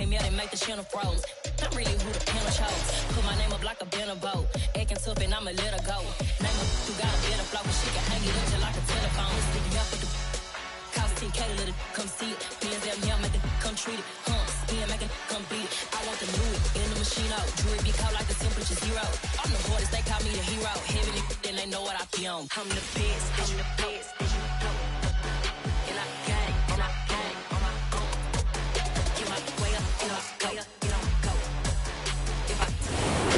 came out and make the channel froze. I'm really who the panel chose. Put my name up like a banner boat. Acting tough and I'ma let her go. Name her who got a better flow, but she can hang it up just like a telephone. Sticky up with the cost 10K to let it come see it. Hands down here, make it come treat it. Spin, make it come beat it. I want the new in the machine out. Jewelry be caught like the temperature zero. I'm the hardest, they call me the hero. Heaven and then they know what I be on. I'm the best, I'm the best, and you know. And I got it, and I got it on my own. Get my way up, and I go, and I go.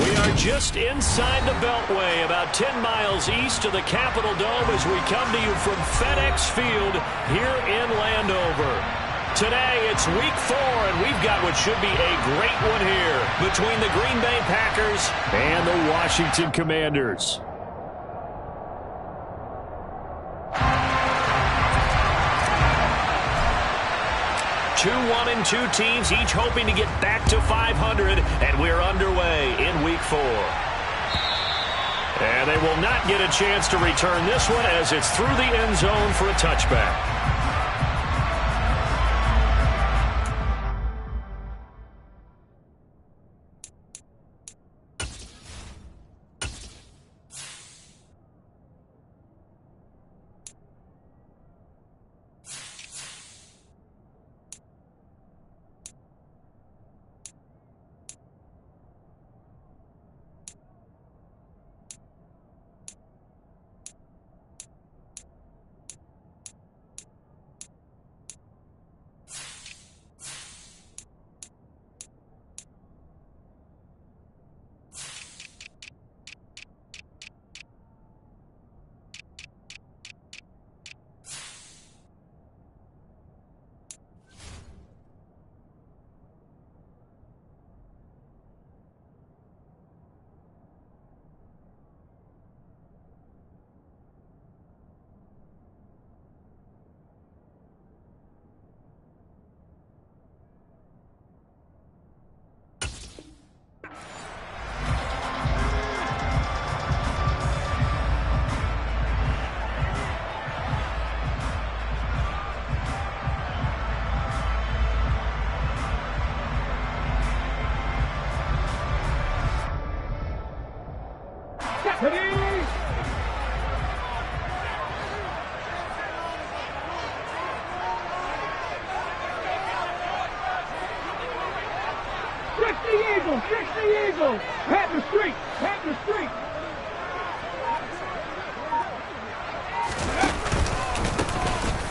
We are just inside the Beltway, about 10 miles east of the Capitol Dome as we come to you from FedEx Field here in Landover. Today, it's week 4, and we've got what should be a great one here between the Green Bay Packers and the Washington Commanders. Two 1-2 teams, each hoping to get back to 500, and we're underway in week 4. And they will not get a chance to return this one as it's through the end zone for a touchback.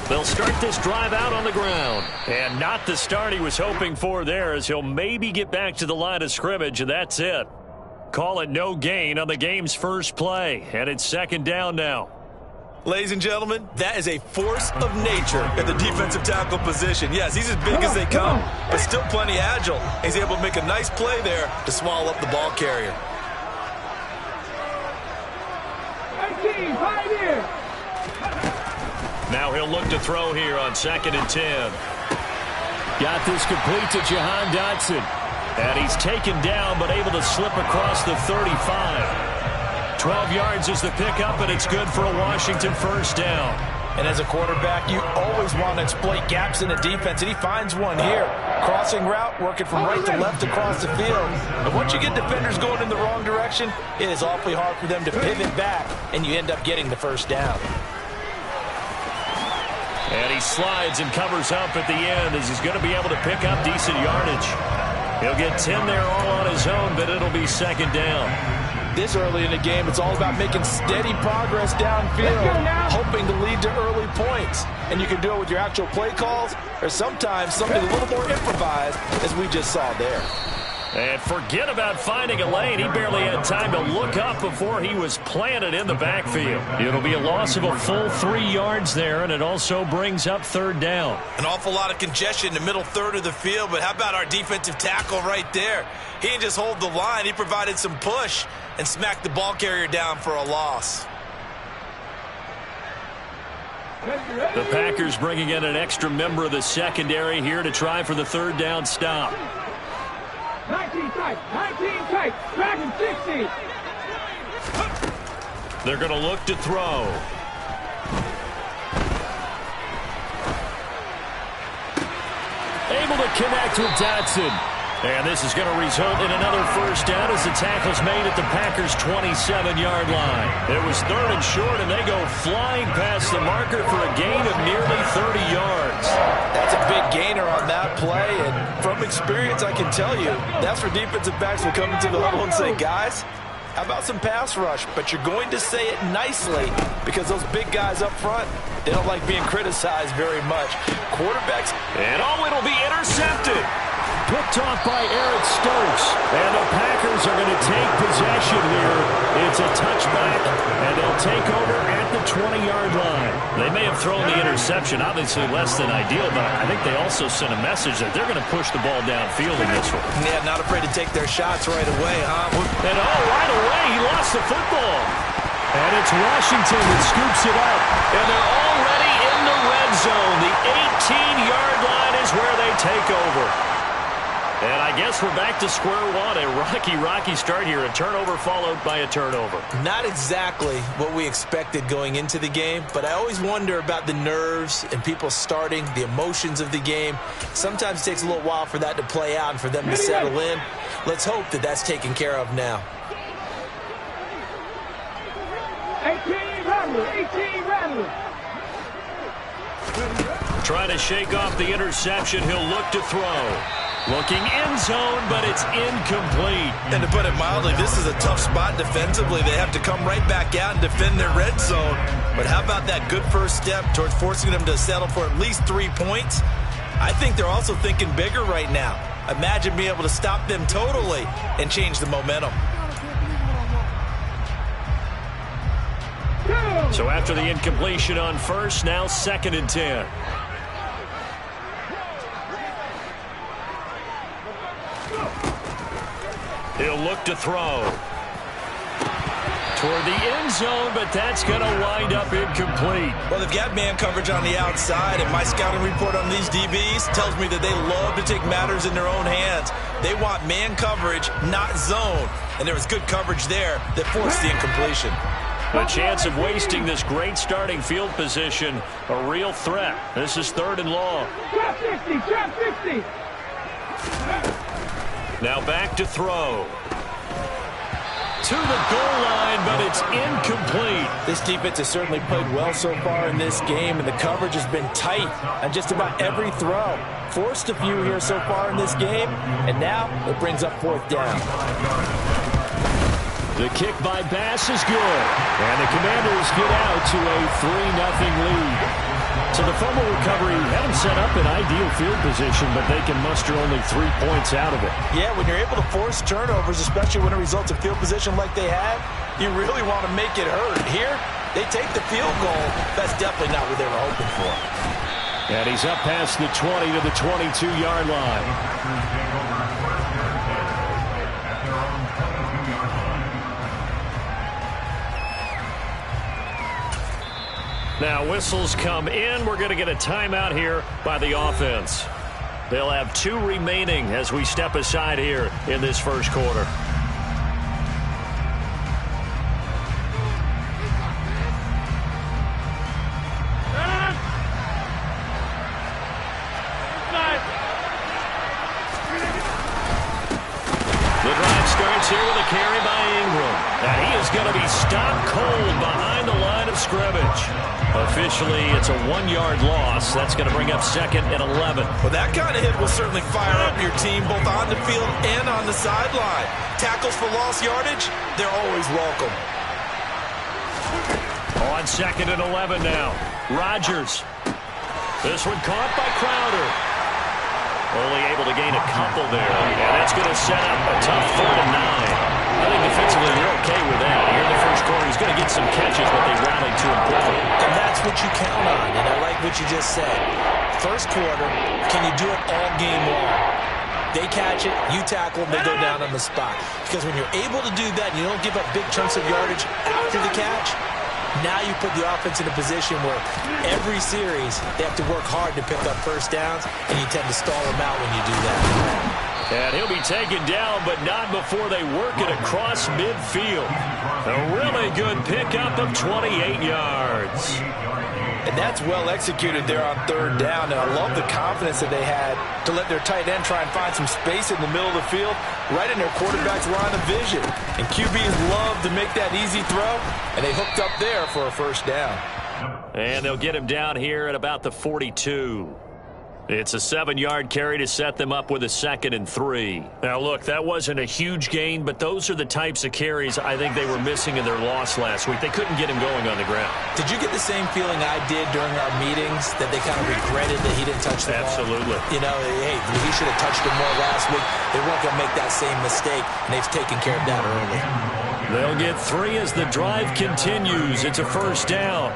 They'll start this drive out on the ground. And not the start he was hoping for there, as he'll maybe get back to the line of scrimmage, and that's it. Call it no gain on the game's first play, and it's second down now. Ladies and gentlemen, that is a force of nature at the defensive tackle position. Yes, he's as big as they come, but still plenty agile. He's able to make a nice play there to swallow up the ball carrier. Now he'll look to throw here on 2nd and 10. Got this complete to Jahan Dotson. And he's taken down, but able to slip across the 35. 12 yards is the pickup, and it's good for a Washington first down. And as a quarterback, you always want to exploit gaps in the defense, and he finds one here. Crossing route, working from right to left across the field. And once you get defenders going in the wrong direction, it is awfully hard for them to pivot back, and you end up getting the first down. And he slides and covers up at the end as he's going to be able to pick up decent yardage. He'll get 10 there all on his own, but it'll be second down. This early in the game, it's all about making steady progress downfield, hoping to lead to early points. And you can do it with your actual play calls or sometimes something a little more improvised, as we just saw there. And forget about finding a lane. He barely had time to look up before he was planted in the backfield. It'll be a loss of a full 3 yards there, and it also brings up third down. An awful lot of congestion in the middle third of the field, but how about our defensive tackle right there? He didn't just hold the line. He provided some push and smacked the ball carrier down for a loss. The Packers bringing in an extra member of the secondary here to try for the third down stop. 19 tight, Dragon 60. They're going to look to throw. Able to connect with Dotson. And this is going to result in another first down as the tackle's made at the Packers' 27-yard line. It was 3rd and short, and they go flying past the marker for a gain of nearly 30 yards. That's a big gainer on that play, and from experience, I can tell you, that's where defensive backs will come into the huddle and say, guys, how about some pass rush? But you're going to say it nicely because those big guys up front, they don't like being criticized very much. Quarterbacks. And it'll be intercepted. Picked off by Eric Stokes. And the Packers are going to take possession here. It's a touchback, and they'll take over at the 20-yard line. They may have thrown the interception, obviously less than ideal, but I think they also sent a message that they're going to push the ball downfield in this one. Yeah, not afraid to take their shots right away, huh? And right away, he lost the football. And it's Washington that scoops it up. And they're already in the red zone. The 18-yard line is where they take over. And I guess we're back to square one. A rocky start here. A turnover followed by a turnover. Not exactly what we expected going into the game, but I always wonder about the nerves and people starting, the emotions of the game. Sometimes it takes a little while for that to play out and for them to settle in. Let's hope that that's taken care of now. 18 Rattler. Trying to shake off the interception. He'll look to throw. Looking end zone, but it's incomplete. And to put it mildly, this is a tough spot defensively. They have to come right back out and defend their red zone. But how about that good first step towards forcing them to settle for at least 3 points? I think they're also thinking bigger right now. Imagine being able to stop them totally and change the momentum. So after the incompletion on first, now 2nd and 10. He'll look to throw. Toward the end zone, but that's going to wind up incomplete. Well, they've got man coverage on the outside, and my scouting report on these DBs tells me that they love to take matters in their own hands. They want man coverage, not zone. And there was good coverage there that forced the incompletion. The chance of wasting this great starting field position, a real threat. This is 3rd and long. Trap 60. Now back to throw. To the goal line, but it's incomplete. This defense has certainly played well so far in this game, and the coverage has been tight on just about every throw. Forced a few here so far in this game, and now it brings up 4th down. The kick by Bass is good. And the Commanders get out to a 3-0 lead. So the fumble recovery had them set up in ideal field position, but they can muster only 3 points out of it. Yeah, when you're able to force turnovers, especially when it results in field position like they have, you really want to make it hurt. Here, they take the field goal. That's definitely not what they were hoping for. And he's up past the 20 to the 22-yard line. Now whistles come in. We're going to get a timeout here by the offense. They'll have 2 remaining as we step aside here in this first quarter. The drive starts here with a carry by Ingram. And he is going to be stopped cold behind the line of scrimmage. Officially, it's a 1-yard loss. That's going to bring up 2nd and 11. Well, that kind of hit will certainly fire up your team both on the field and on the sideline. Tackles for lost yardage, they're always welcome. On 2nd and 11 now. Rodgers. This one caught by Crowder. Only able to gain a couple there. And that's going to set up a tough 3rd and 9. I think defensively you're okay with that. Here in the first quarter, he's going to get some catches, but they rallied to him quickly. And that's what you count on, and I like what you just said. First quarter, can you do it all game long? They catch it, you tackle them, they go down on the spot. Because when you're able to do that and you don't give up big chunks of yardage after the catch, now you put the offense in a position where every series they have to work hard to pick up first downs, and you tend to stall them out when you do that. And he'll be taken down, but not before they work it across midfield. A really good pickup of 28 yards. And that's well executed there on third down. And I love the confidence that they had to let their tight end try and find some space in the middle of the field, right in their quarterback's line of vision. And QBs love to make that easy throw, and they hooked up there for a first down. And they'll get him down here at about the 42. It's a 7-yard carry to set them up with a 2nd and 3. Now, look, that wasn't a huge gain, but those are the types of carries I think they were missing in their loss last week. They couldn't get him going on the ground. Did you get the same feeling I did during our meetings, that they kind of regretted that he didn't touch the ball? Absolutely. You know, hey, he should have touched it more last week. They weren't going to make that same mistake, and they've taken care of that early. They'll get 3 as the drive continues. It's a first down.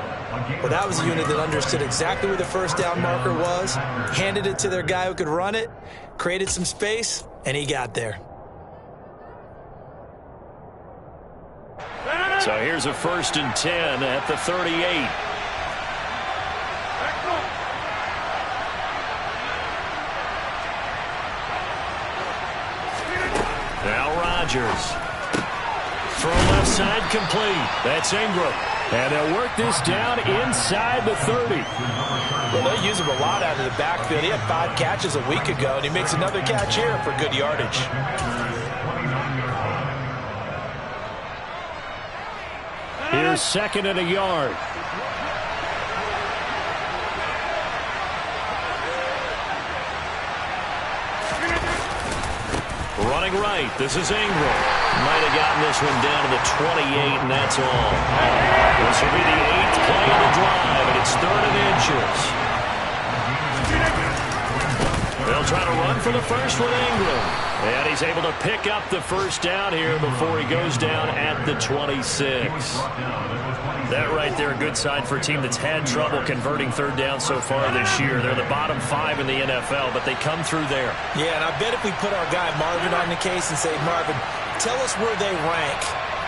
Well, that was a unit that understood exactly where the first down marker was, handed it to their guy who could run it, created some space, and he got there. So here's a 1st and 10 at the 38. Now Rodgers. Throw left side complete. That's Ingram. And they'll work this down inside the 30. Well, they use him a lot out of the backfield. He had 5 catches a week ago, and he makes another catch here for good yardage. Here's 2nd and a yard. Running right. This is Ingram. Might have gotten this one down to the 28, and that's all. This will be the 8th play of the drive, and it's 3rd and inches. They'll try to run for the first with Ingram. And he's able to pick up the first down here before he goes down at the 26. That right there, a good sign for a team that's had trouble converting third down so far this year. They're the bottom 5 in the NFL, but they come through there. Yeah, and I bet if we put our guy Marvin on the case and say, Marvin, tell us where they rank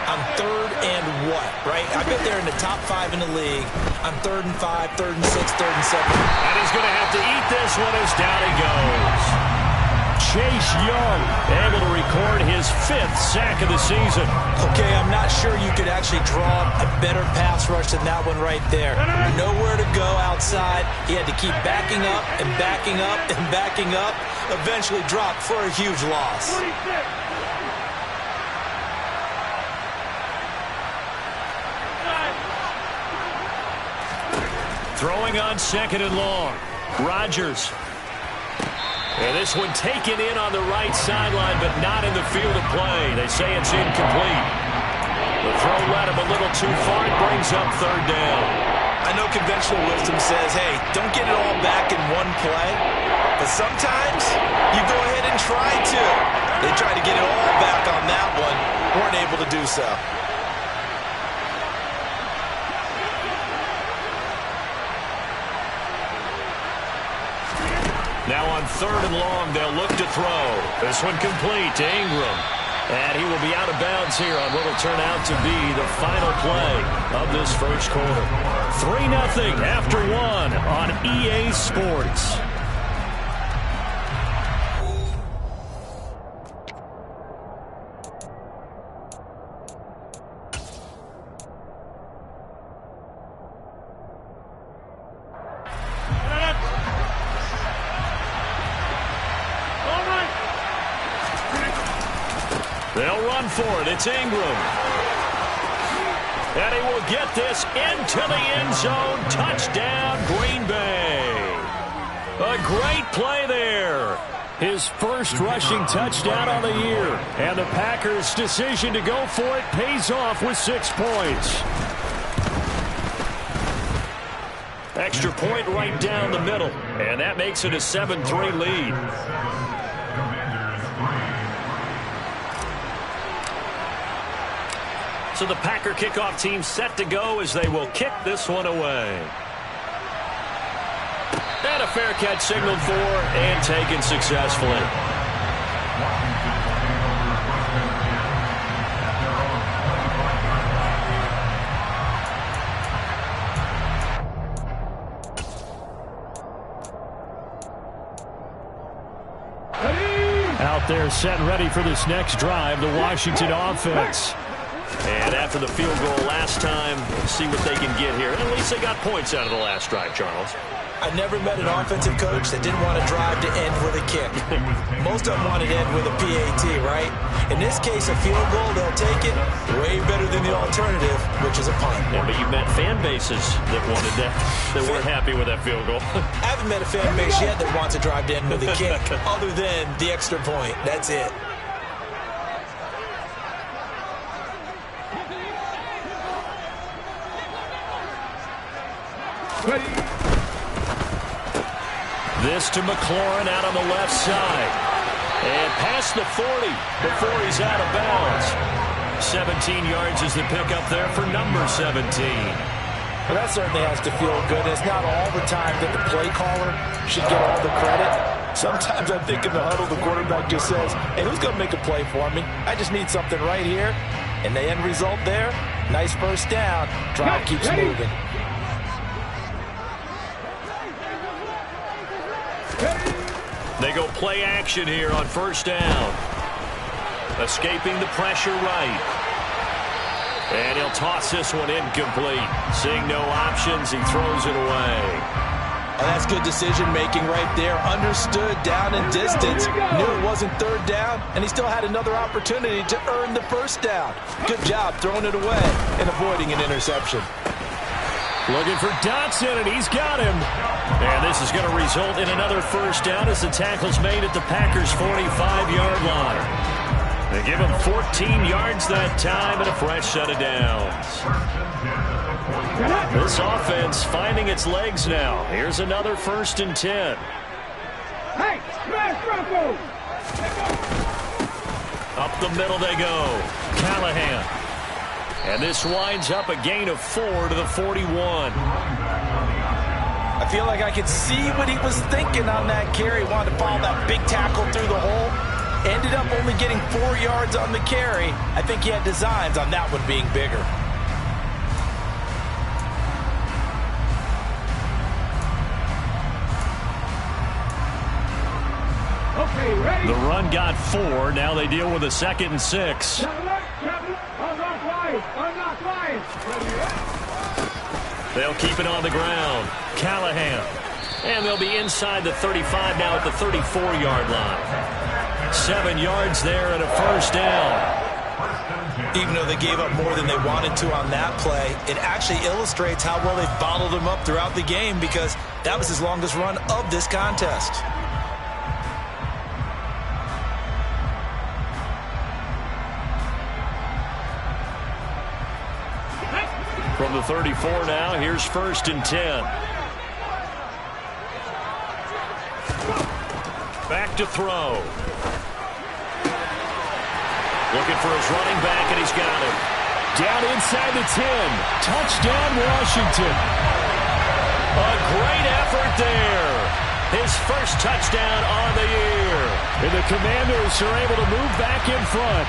on 3rd and what, right? I bet they're in the top 5 in the league on 3rd and 5, 3rd and 6, 3rd and 7. And he's going to have to eat this one as down he goes. Chase Young able to record his 5th sack of the season. Okay, I'm not sure you could actually draw a better pass rush than that one right there. Nowhere to go outside. He had to keep backing up and backing up and backing up. Eventually dropped for a huge loss. Throwing on 2nd and long. Rodgers. And this one taken in on the right sideline, but not in the field of play. They say it's incomplete. The throw led him a little too far. It brings up 3rd down. I know conventional wisdom says, hey, don't get it all back in one play. But sometimes you go ahead and try to. They tried to get it all back on that one. Weren't able to do so. Now on 3rd and long, they'll look to throw. This one complete to Ingram. And he will be out of bounds here on what will turn out to be the final play of this first quarter. 3-0 after 1 on EA Sports. They'll run for it. It's Ingram. And he will get this into the end zone. Touchdown, Green Bay. A great play there. His first rushing touchdown on the year. And the Packers' decision to go for it pays off with 6 points. Extra point right down the middle. And that makes it a 7-3 lead. So the Packer kickoff team set to go as they will kick this one away. And a fair catch signaled for and taken successfully. Ready? Out there set and ready for this next drive, the Washington offense. And after the field goal last time, see what they can get here. At least they got points out of the last drive, Charles. I never met an offensive coach that didn't want to drive to end with a kick. Most of them wanted to end with a PAT, right? In this case, a field goal, they'll take it way better than the alternative, which is a punt. Yeah, but you've met fan bases that wanted that, that weren't happy with that field goal. I haven't met a fan base yet that wants to drive to end with a kick, other than the extra point. That's it. This to McLaurin out on the left side. And past the 40 before he's out of bounds. 17 yards is the pickup there for number 17. Well, that certainly has to feel good. It's not all the time that the play caller should get all the credit. Sometimes I think in the huddle, the quarterback just says, hey, who's going to make a play for me? I just need something right here. And the end result there, nice first down. Drive keeps moving. They go play action here on first down. Escaping the pressure right. And he'll toss this one incomplete. Seeing no options, he throws it away. Oh, that's good decision-making right there. Understood down and distance. Knew it wasn't third down, and he still had another opportunity to earn the first down. Good job throwing it away and avoiding an interception. Looking for Dotson, and he's got him. And this is going to result in another first down as the tackle's made at the Packers' 45-yard line. They give him 14 yards that time and a fresh set of downs. This offense finding its legs now. Here's another 1st and 10. Hey, smash Bronco! Up the middle they go. Callahan. And this winds up a gain of 4 to the 41. I feel like I could see what he was thinking on that carry. Wanted to follow that big tackle through the hole. Ended up only getting 4 yards on the carry. I think he had designs on that one being bigger. Okay, ready? The run got 4. Now they deal with a 2nd and 6. Unlock line. They'll keep it on the ground. Callahan. And they'll be inside the 35 now at the 34-yard line. 7 yards there and a first down. Even though they gave up more than they wanted to on that play, it actually illustrates how well they've bottled them up throughout the game, because that was his longest run of this contest. From the 34 now, here's 1st and 10. Back to throw. Looking for his running back, and he's got him. Down inside the 10. Touchdown, Washington. A great effort there. His first touchdown on the year. And the Commanders are able to move back in front.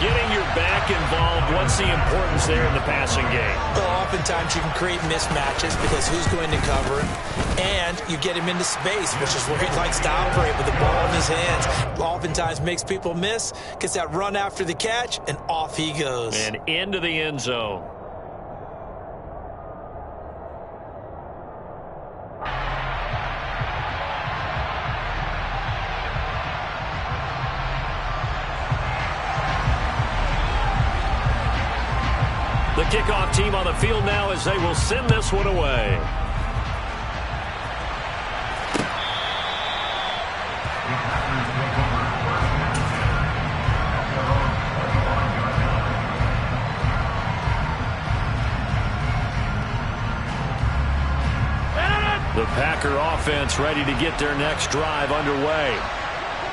Getting your back involved, what's the importance there in the passing game? Well, oftentimes you can create mismatches because who's going to cover him, and you get him into space, which is where he likes to operate with the ball in his hands. Oftentimes makes people miss, gets that run after the catch, and off he goes. And into the end zone. The kickoff team on the field now as they will send this one away. The Packer offense ready to get their next drive underway.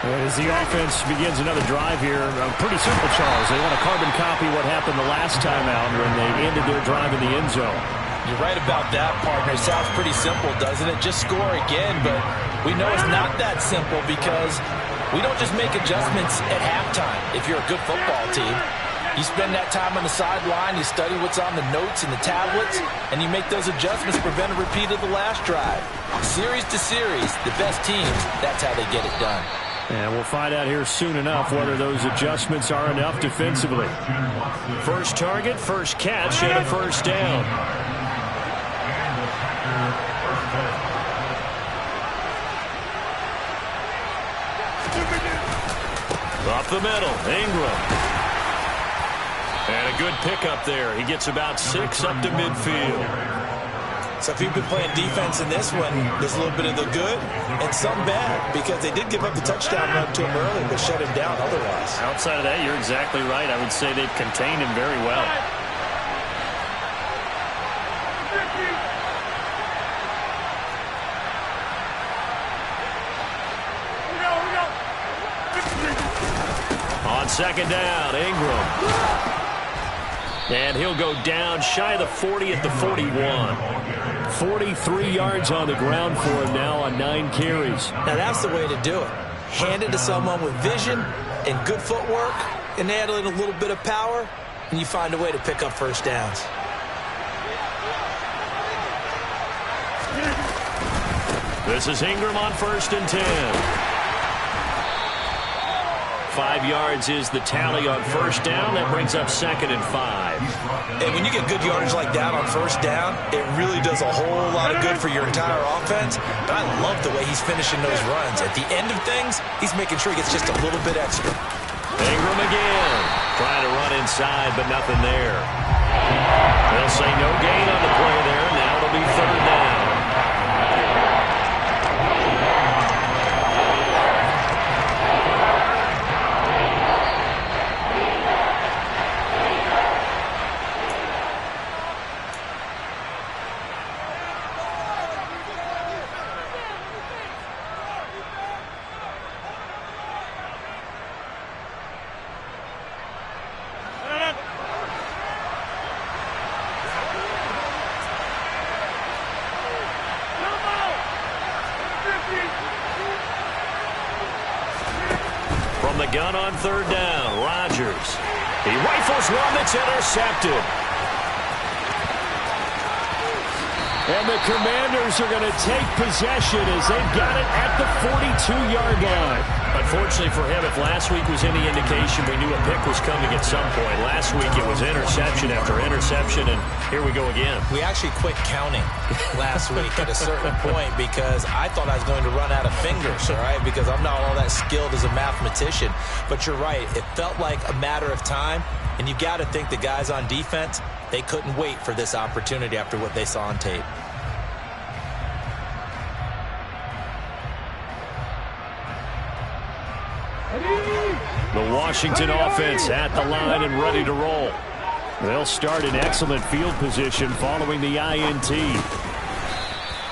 As the offense begins another drive here, pretty simple, Charles. They want to carbon copy what happened the last time out when they ended their drive in the end zone. You're right about that, partner. It sounds pretty simple, doesn't it? Just score again, but we know it's not that simple because we don't just make adjustments at halftime if you're a good football team. You spend that time on the sideline, you study what's on the notes and the tablets, and you make those adjustments to prevent a repeat of the last drive. Series to series, the best teams, that's how they get it done. And we'll find out here soon enough whether those adjustments are enough defensively. First target, first catch, and a first down. Up the middle, Ingram. And a good pickup there. He gets about 6 up to midfield. So if you've been playing defense in this one, there's a little bit of the good and some bad, because they did give up the touchdown run to him early, but shut him down otherwise. Outside of that, you're exactly right. I would say they've contained him very well. On second down, Ingram. And he'll go down shy of the 40 at the 41. 43 yards on the ground for him now on 9 carries. Now that's the way to do it. Hand it to someone with vision and good footwork, and add in a little bit of power, and you find a way to pick up first downs. This is Ingram on 1st and 10. 5 yards is the tally on first down. That brings up 2nd and 5. And when you get good yardage like that on first down, it really does a whole lot of good for your entire offense. But I love the way he's finishing those runs. At the end of things, he's making sure he gets just a little bit extra. Ingram again. Trying to run inside, but nothing there. They'll say no gain on the play there. Now it'll be 3rd down. From the gun on 3rd down, Rodgers. He rifles one that's intercepted. And the Commanders are going to take possession as they've got it at the 42-yard line. Unfortunately for him, if last week was any indication, we knew a pick was coming at some point. Last week it was interception after interception, and here we go again. We actually quit counting last week at a certain point because I thought I was going to run out of fingers, all right, because I'm not all that skilled as a mathematician. But you're right. It felt like a matter of time, and you got to think the guys on defense, they couldn't wait for this opportunity after what they saw on tape. The Washington offense at the line and ready to roll. They'll start in excellent field position following the INT.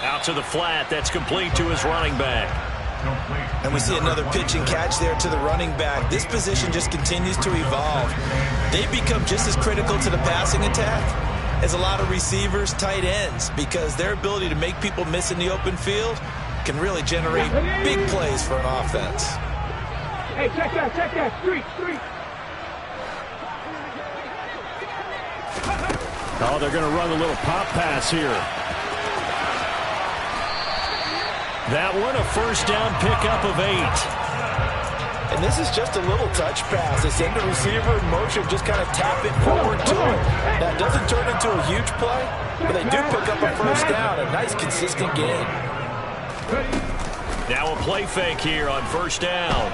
Out to the flat. That's complete to his running back. And we see another pitch and catch there to the running back. This position just continues to evolve. They become just as critical to the passing attack as a lot of receivers, tight ends, because their ability to make people miss in the open field can really generate big plays for an offense. Hey, check that, street. Oh, they're going to run a little pop pass here. That one, a first down pickup of 8. And this is just a little touch pass. They send the receiver in motion, just kind of tap it forward to him. That doesn't turn into a huge play, but they do pick up a first down. A nice, consistent gain. Now a play fake here on first down.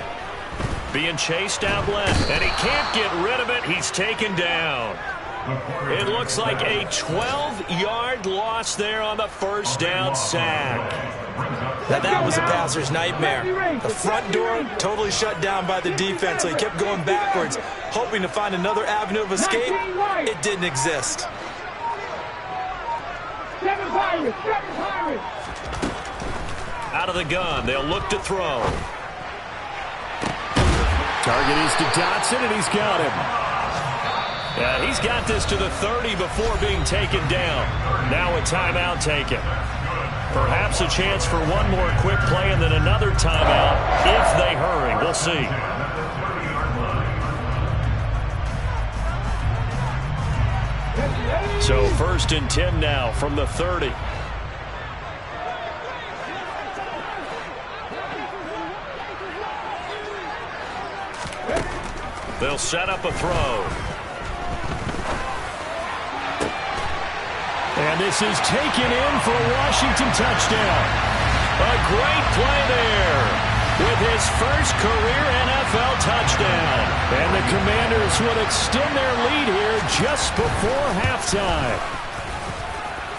Being chased out left, and he can't get rid of it. He's taken down. It looks like a 12-yard loss there on the first down sack. Now that was a passer's nightmare. The front door totally shut down by the defense, so he kept going backwards, hoping to find another avenue of escape. It didn't exist. 7 Pirates. Out of the gun, they'll look to throw. Target is to Dotson, and he's got him. Yeah, he's got this to the 30 before being taken down. Now a timeout taken. Perhaps a chance for one more quick play and then another timeout if they hurry. We'll see. So 1st and 10 now from the 30. They'll set up a throw. And this is taken in for a Washington touchdown. A great play there with his first career NFL touchdown. And the Commanders would extend their lead here just before halftime.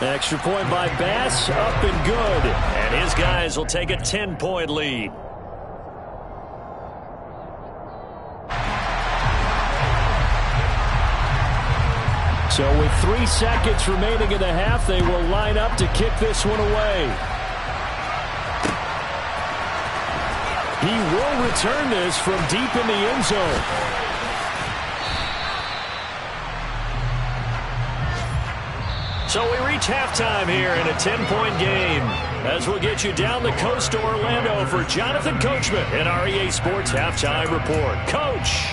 Extra point by Bass, up and good. And his guys will take a 10-point lead. So with 3 seconds remaining in the half, they will line up to kick this one away. He will return this from deep in the end zone. So we reach halftime here in a 10-point game. As we'll get you down the coast to Orlando for Jonathan Coachman in our EA Sports Halftime Report. Coach.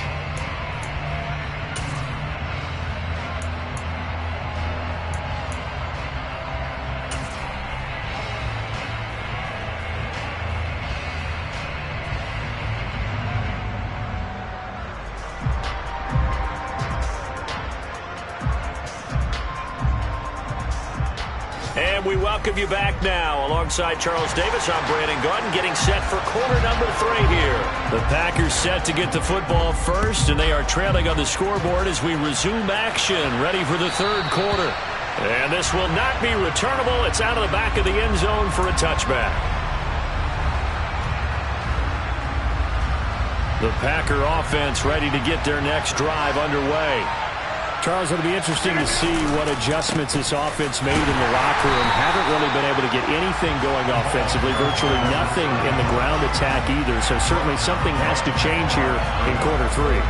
And we welcome you back now. Alongside Charles Davis, I'm Brandon Gunn, getting set for quarter number 3 here. The Packers set to get the football first, and they are trailing on the scoreboard as we resume action, ready for the third quarter. And this will not be returnable. It's out of the back of the end zone for a touchback. The Packer offense ready to get their next drive underway. Charles, it'll be interesting to see what adjustments this offense made in the locker room. Haven't really been able to get anything going offensively, virtually nothing in the ground attack either. So certainly something has to change here in quarter 3.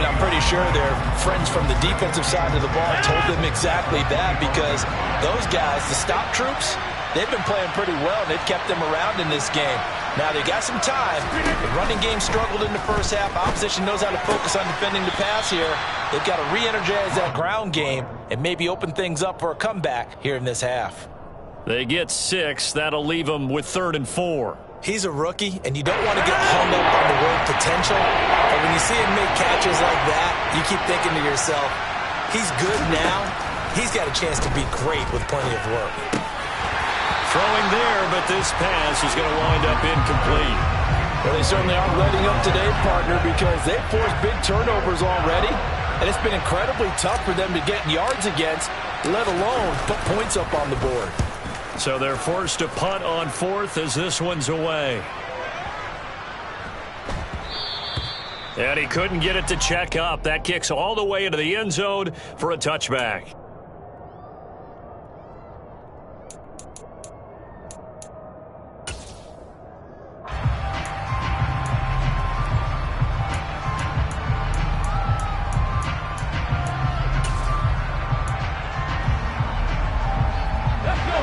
And I'm pretty sure their friends from the defensive side of the ball told them exactly that, because those guys, the stop troops, they've been playing pretty well, and they've kept them around in this game. Now, they got some time. The running game struggled in the first half. Opposition knows how to focus on defending the pass here. They've got to re-energize that ground game and maybe open things up for a comeback here in this half. They get 6. That'll leave them with 3rd and 4. He's a rookie, and you don't want to get hung up on the word potential. But when you see him make catches like that, you keep thinking to yourself, he's good now. He's got a chance to be great with plenty of work. Throwing there, but this pass is going to wind up incomplete. Well, they certainly aren't letting up today, partner, because they've forced big turnovers already, and it's been incredibly tough for them to get yards against, let alone put points up on the board. So they're forced to punt on 4th as this one's away. And he couldn't get it to check up. That kicks all the way into the end zone for a touchback.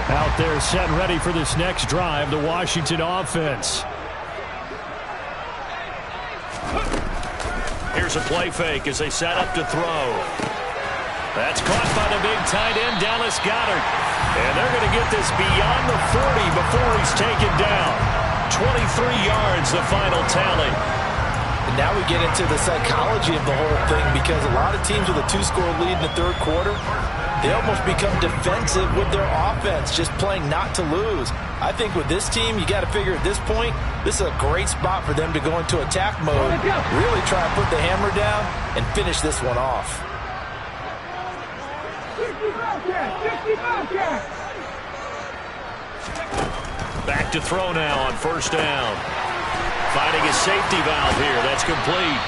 Out there set and ready for this next drive, the Washington offense. Here's a play fake as they set up to throw. That's caught by the big tight end, Dallas Goedert. And they're going to get this beyond the 40 before he's taken down. 23 yards, the final tally. And now we get into the psychology of the whole thing, because a lot of teams with a 2-score lead in the third quarter, they almost become defensive with their offense, just playing not to lose. I think with this team, you got to figure at this point, this is a great spot for them to go into attack mode, really try and put the hammer down and finish this one off. Back to throw now on 1st down. Finding a safety valve here. That's complete.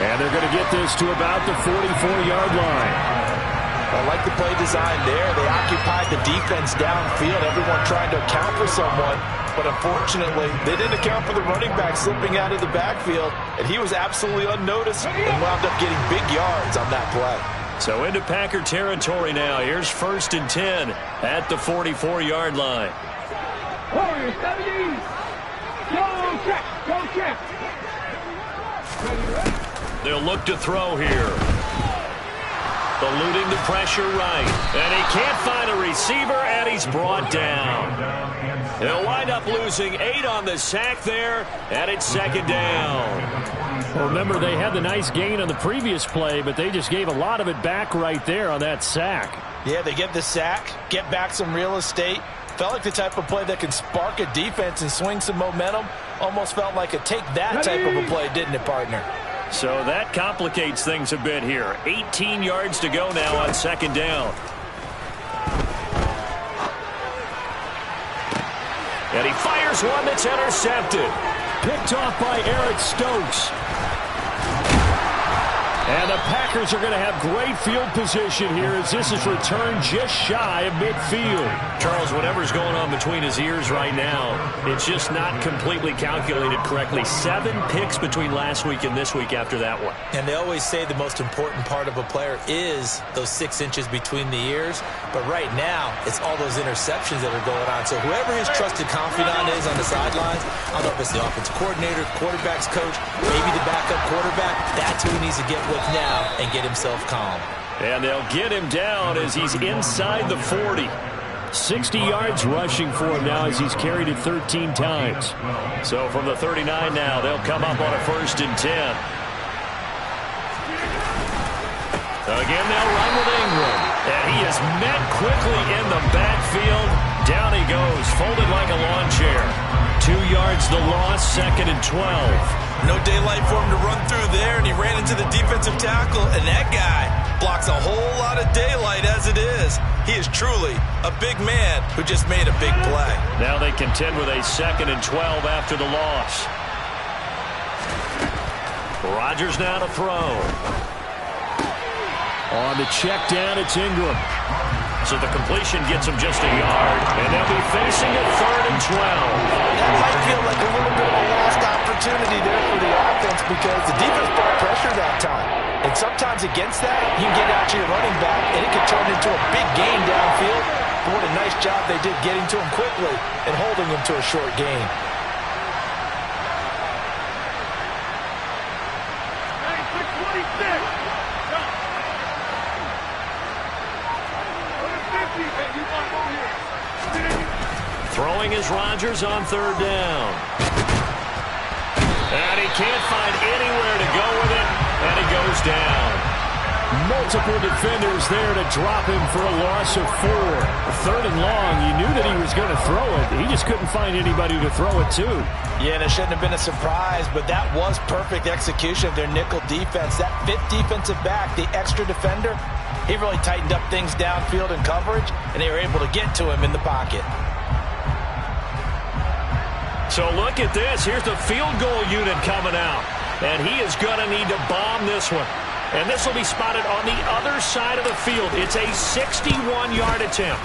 And they're going to get this to about the 44-yard line. I like the play design there. They occupied the defense downfield, everyone trying to account for someone. But unfortunately, they didn't account for the running back slipping out of the backfield, and he was absolutely unnoticed and wound up getting big yards on that play. So into Packer territory now. Here's 1st and 10 at the 44-yard line. Warriors, 70. Go check. Go check. They'll look to throw here. Eluding the pressure right. And he can't find a receiver, and he's brought down. He'll wind up losing 8 on the sack there, and it's second down. Well, remember, they had the nice gain on the previous play, but they just gave a lot of it back right there on that sack. Yeah, they get the sack, get back some real estate. Felt like the type of play that can spark a defense and swing some momentum. Almost felt like a take-that type of a play, didn't it, partner? So that complicates things a bit here. 18 yards to go now on second down. And he fires one that's intercepted. Picked off by Eric Stokes. And the Packers are going to have great field position here as this is returned just shy of midfield. Charles, whatever's going on between his ears right now, it's just not completely calculated correctly. 7 picks between last week and this week after that one. And they always say the most important part of a player is those 6 inches between the ears. But right now, it's all those interceptions that are going on. So whoever his trusted confidant is on the sidelines, I don't know if it's the offensive coordinator, quarterback's coach, maybe the backup quarterback, that's who he needs to get with now and get himself calm. And they'll get him down as he's inside the 40. 60 yards rushing for him now as he's carried it 13 times. So from the 39 now, they'll come up on a 1st and 10. Again, they'll run with Ingram. And he is met quickly in the backfield. Down he goes, folded like a lawn chair. 2 yards the loss, 2nd and 12. No daylight for him to run through there, and he ran into the defensive tackle, and that guy blocks a whole lot of daylight as it is. He is truly a big man who just made a big play. Now they contend with a 2nd and 12 after the loss. Rodgers now to throw. On the check down, it's Ingram. So the completion gets him just a yard, and they'll be facing a 3rd and 12. That might feel like a little bit of a lost opportunity there for the offense because the defense brought pressure that time. And sometimes against that, you can get out to your running back, and it can turn into a big gain downfield. But what a nice job they did getting to him quickly and holding him to a short gain. Throwing is Rodgers on 3rd down. And he can't find anywhere to go with it, and he goes down. Multiple defenders there to drop him for a loss of 4. 3rd and long, you knew that he was going to throw it. He just couldn't find anybody to throw it to. Yeah, and it shouldn't have been a surprise, but that was perfect execution of their nickel defense. That 5th defensive back, the extra defender, he really tightened up things downfield in coverage, and they were able to get to him in the pocket. So look at this. Here's the field goal unit coming out. And he is going to need to bomb this one. And this will be spotted on the other side of the field. It's a 61-yard attempt.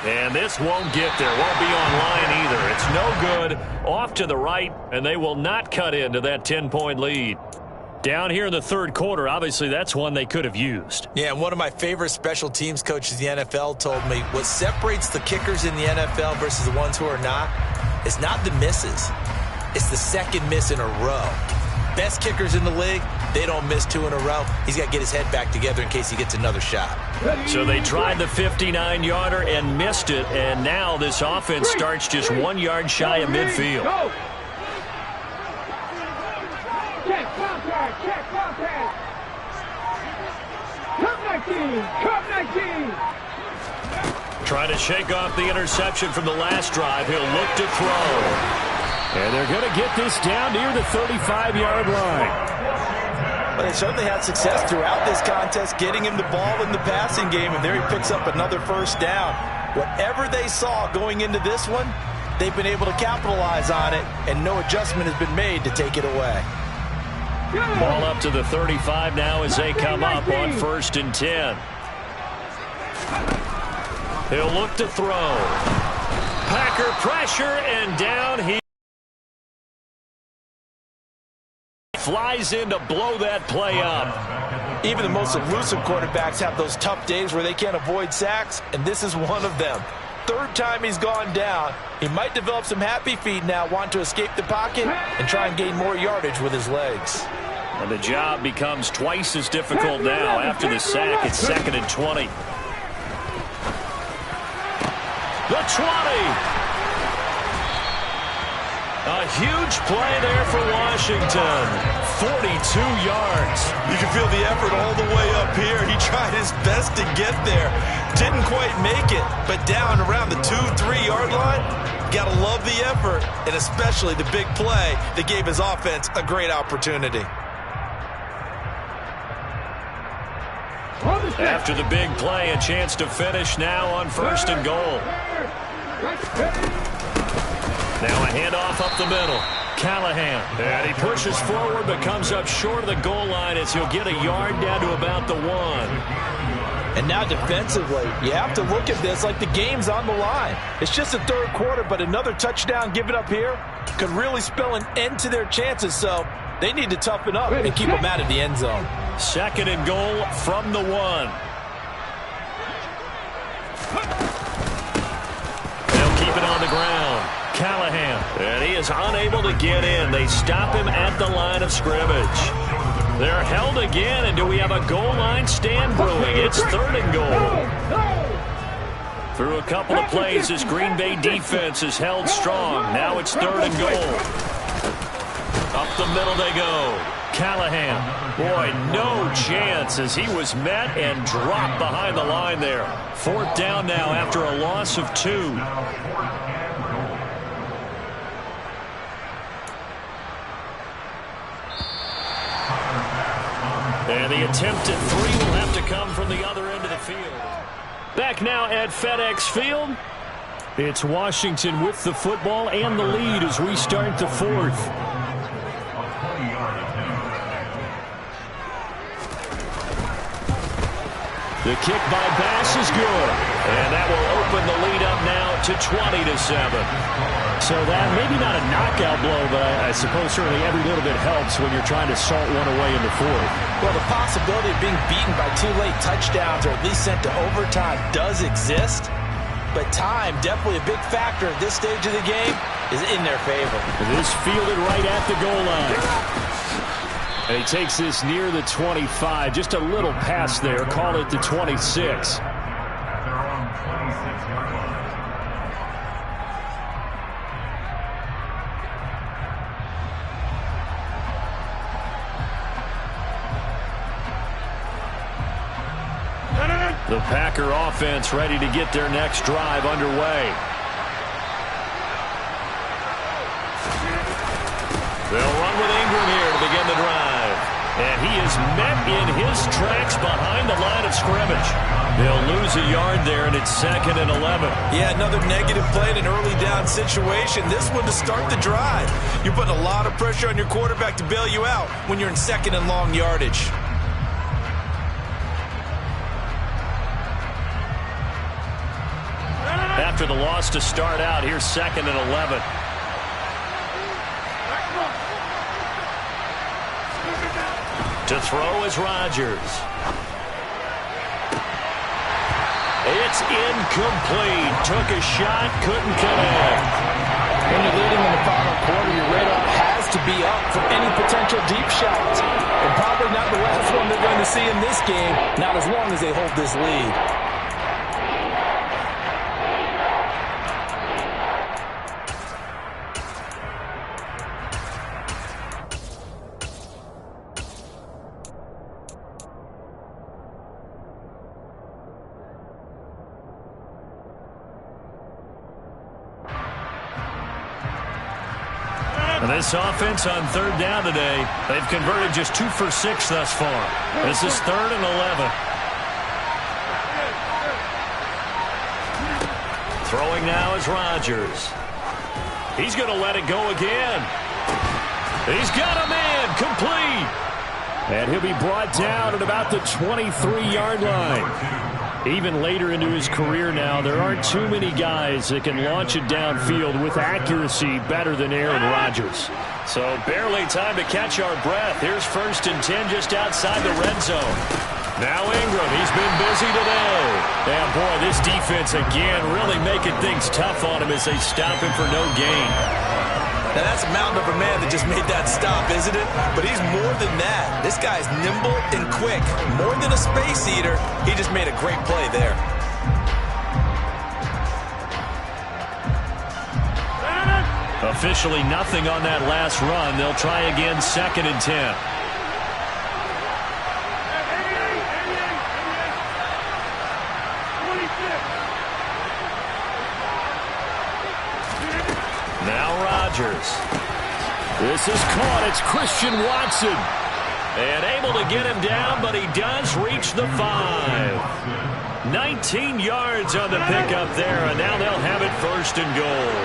And this won't get there. Won't be on line either. It's no good. Off to the right, and they will not cut into that 10-point lead. Down here in the 3rd quarter, obviously that's one they could have used. Yeah, and one of my favorite special teams coaches in the NFL told me what separates the kickers in the NFL versus the ones who are not is not the misses. It's the 2nd miss in a row. Best kickers in the league, they don't miss 2 in a row. He's got to get his head back together in case he gets another shot. So they tried the 59-yarder and missed it, and now this offense starts just 1 yard shy of midfield. Check contact, check contact. Cup 19. Trying to shake off the interception from the last drive. He'll look to throw. And they're going to get this down near the 35-yard line. But they certainly had success throughout this contest, getting him the ball in the passing game, and there he picks up another 1st down. Whatever they saw going into this one, they've been able to capitalize on it, and no adjustment has been made to take it away. Ball up to the 35 now as they come up on 1st and 10. He'll look to throw. Packer pressure, and down he flies in to blow that play up. Even the most elusive quarterbacks have those tough days where they can't avoid sacks, and this is one of them. 3rd time he's gone down. He might develop some happy feet now, want to escape the pocket and try and gain more yardage with his legs. And the job becomes twice as difficult now after the sack. It's 2nd and 20. 20. A huge play there for Washington. 42 yards. You can feel the effort all the way up here. He tried his best to get there. Didn't quite make it, but down around the 2-3 yard line, gotta love the effort, and especially the big play that gave his offense a great opportunity. After the big play, a chance to finish now on 1st and goal. Now a handoff up the middle. Callahan. And he pushes forward but comes up short of the goal line as he'll get a yard down to about the 1. And now defensively, you have to look at this like the game's on the line. It's just the 3rd quarter, but another touchdown given up here could really spell an end to their chances, so they need to toughen up and keep them out of the end zone. 2nd and goal from the 1. They'll keep it on the ground. Callahan. And he is unable to get in. They stop him at the line of scrimmage. They're held again, and do we have a goal line stand brewing? It's 3rd and goal. Through a couple of plays, this Green Bay defense is held strong. Now it's 3rd and goal. Up the middle they go. Callahan. Boy, no chance as he was met and dropped behind the line there. 4th down now after a loss of 2. And the attempt at 3 will have to come from the other end of the field. Back now at FedEx Field. It's Washington with the football and the lead as we start the 4th. The kick by Bass is good. And that will open the lead up now to 20-7. So that, maybe not a knockout blow, but I suppose certainly every little bit helps when you're trying to salt one away in the 4th. Well, the possibility of being beaten by 2 late touchdowns or at least sent to overtime does exist. But time, definitely a big factor at this stage of the game, is in their favor. It is fielded right at the goal line. And he takes this near the 25. Just a little pass there. Call it the 26. The Packer offense ready to get their next drive underway. They'll run with Ingram here to begin the drive. And he is met in his tracks behind the line of scrimmage. They'll lose a yard there, and it's 2nd and 11. Yeah, another negative play in an early down situation. This one to start the drive. You're putting a lot of pressure on your quarterback to bail you out when you're in 2nd and long yardage. After the loss to start out, here's 2nd and 11. To throw is Rodgers. It's incomplete. Took a shot, couldn't connect. When you're leading in the final quarter, your radar has to be up for any potential deep shots. And probably not the last one they're going to see in this game, not as long as they hold this lead. This offense on 3rd down today, they've converted just 2 for 6 thus far. This is 3rd and 11. Throwing now is Rodgers. He's going to let it go again. He's got a man complete. And he'll be brought down at about the 23-yard line. Even later into his career now, there aren't too many guys that can launch it downfield with accuracy better than Aaron Rodgers. So barely time to catch our breath. Here's 1st and 10 just outside the red zone. Now Ingram, he's been busy today. And boy, this defense again really making things tough on him as they stop him for no gain. Now, that's a mountain of a man that just made that stop, isn't it? But he's more than that. This guy's nimble and quick. More than a space eater, he just made a great play there. Officially nothing on that last run. They'll try again, 2nd and 10. Now Rodgers. This is caught. It's Christian Watson. And able to get him down, but he does reach the 5. 19 yards on the pickup there, and now they'll have it 1st and goal.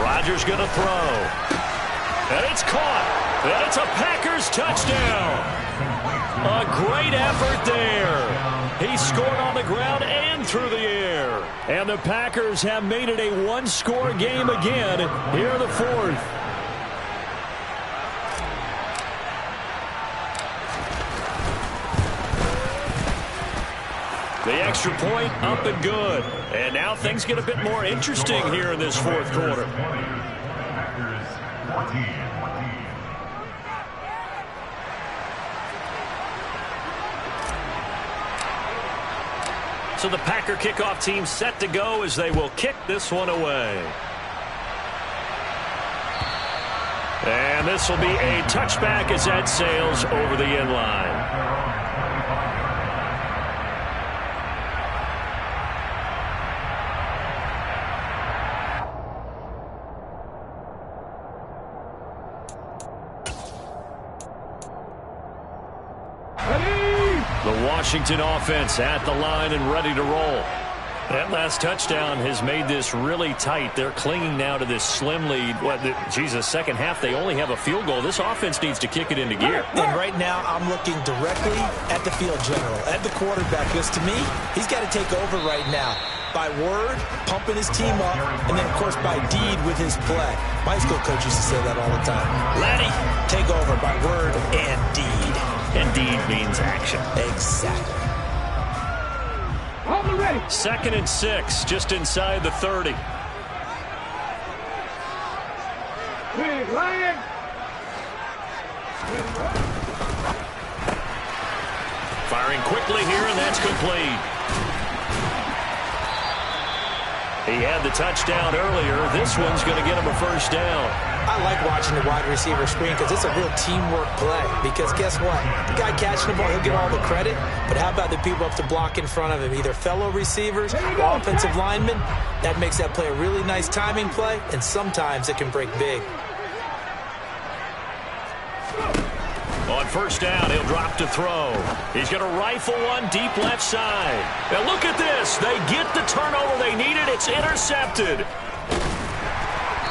Rodgers going to throw. And it's caught. And it's a Packers touchdown. A great effort there. He scored on the ground and through the air. And the Packers have made it a one-score game again here in the 4th. The extra point up and good. And now things get a bit more interesting here in this 4th quarter. So the Packer kickoff team set to go as they will kick this one away. And this will be a touchback as that sails over the end line. The Washington offense at the line and ready to roll. That last touchdown has made this really tight. They're clinging now to this slim lead. Second half, they only have a field goal. This offense needs to kick it into gear. And right now, I'm looking directly at the field general, at the quarterback, because to me, he's got to take over right now. By word, pumping his team up, and then, of course, by deed with his play. My high school coach used to say that all the time. Laddie, take over by word and deed. And deed means action. Exactly. 2nd and 6, just inside the 30. Big Lion. Firing quickly here, and that's complete. He had the touchdown earlier. This one's going to get him a 1st down. I like watching the wide receiver screen because it's a real teamwork play. Because guess what? The guy catching the ball, he'll get all the credit. But how about the people up to block in front of him? Either fellow receivers or offensive linemen. That makes that play a really nice timing play, and sometimes it can break big. On 1st down, he'll drop to throw. He's going to rifle one deep left side. Now look at this. They get the turnover they needed. It's intercepted.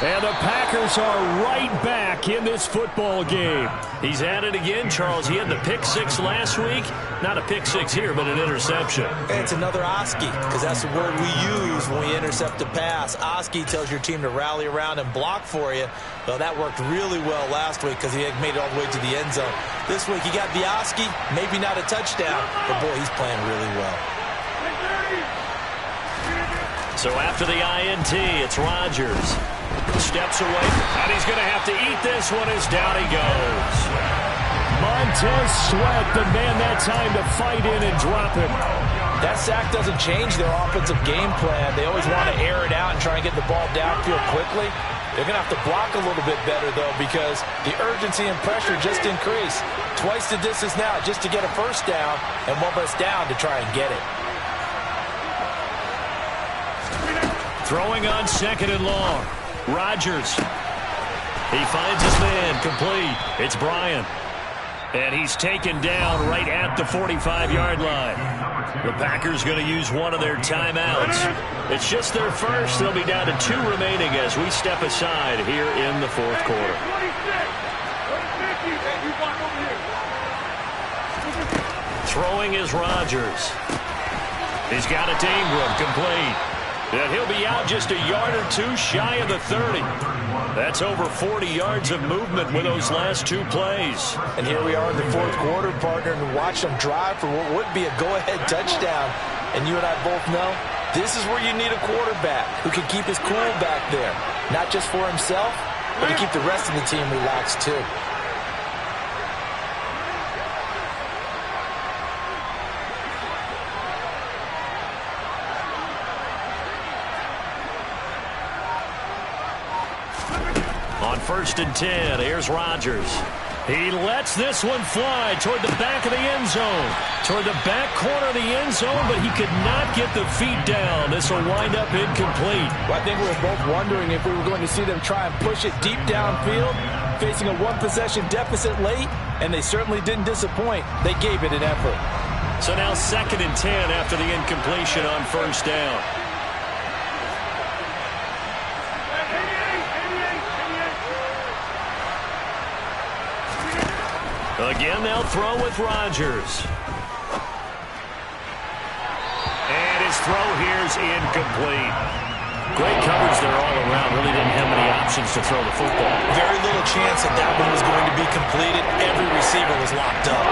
And the Packers are right back in this football game. He's at it again, Charles. He had the pick 6 last week. Not a pick 6 here, but an interception. And it's another Oski, because that's the word we use when we intercept a pass. Oski tells your team to rally around and block for you. Well, that worked really well last week because he had made it all the way to the end zone. This week he got the Oski, maybe not a touchdown, but boy, he's playing really well. So after the INT, it's Rodgers. Steps away, and he's going to have to eat this one as down he goes. Montez Sweat, the man that time to fight in and drop him. That sack doesn't change their offensive game plan. They always want to air it out and try and get the ball downfield quickly. They're going to have to block a little bit better, though, because the urgency and pressure just increased. Twice the distance now just to get a 1st down, and 1 less down to try and get it. Throwing on 2nd and long. Rodgers. He finds his man complete. It's Bryant. And he's taken down right at the 45-yard line. The Packers going to use one of their timeouts. It's just their 1st. They'll be down to 2 remaining as we step aside here in the 4th quarter. Throwing is Rodgers. He's got it to Ingram, complete. And he'll be out just a yard or 2 shy of the 30. That's over 40 yards of movement with those last 2 plays. And here we are in the 4th quarter, partner, and watch them drive for what would be a go-ahead touchdown. And you and I both know this is where you need a quarterback who can keep his cool back there. Not just for himself, but to keep the rest of the team relaxed too. on 1st and 10. Here's Rodgers. He lets this one fly toward the back of the end zone. Toward the back corner of the end zone, but he could not get the feet down. This will wind up incomplete. Well, I think we were both wondering if we were going to see them try and push it deep downfield, facing a one-possession deficit late, and they certainly didn't disappoint. They gave it an effort. So now 2nd and 10 after the incompletion on 1st down. Again, they'll throw with Rodgers. And his throw here's incomplete. Great coverage there all around. Really didn't have many options to throw the football. Very little chance that that one was going to be completed. Every receiver was locked up.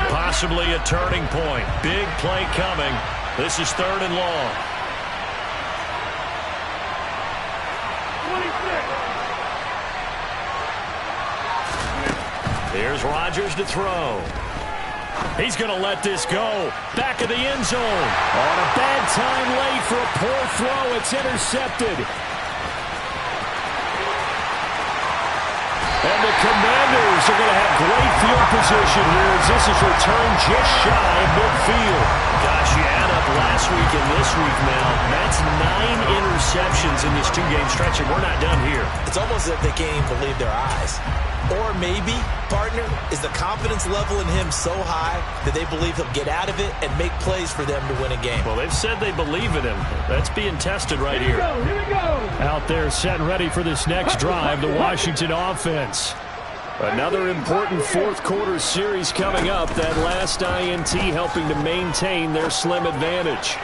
Possibly a turning point. Big play coming. This is 3rd and long. 26. Here's Rodgers to throw. He's going to let this go. Back of the end zone. On a bad time late for a poor throw. It's intercepted. And the Commanders are going to have great field position here as this is returned just shy of midfield. Gosh, you add up last week and this week now. That's 9 interceptions in this 2-game stretch, and we're not done here. It's almost as if they can't even believe their eyes. Or maybe, partner, is the confidence level in him so high that they believe he'll get out of it and make plays for them to win a game. Well, they've said they believe in him. That's being tested right here. Here we go. Out there set and ready for this next drive, the Washington offense. Another important 4th quarter series coming up. That last INT helping to maintain their slim advantage.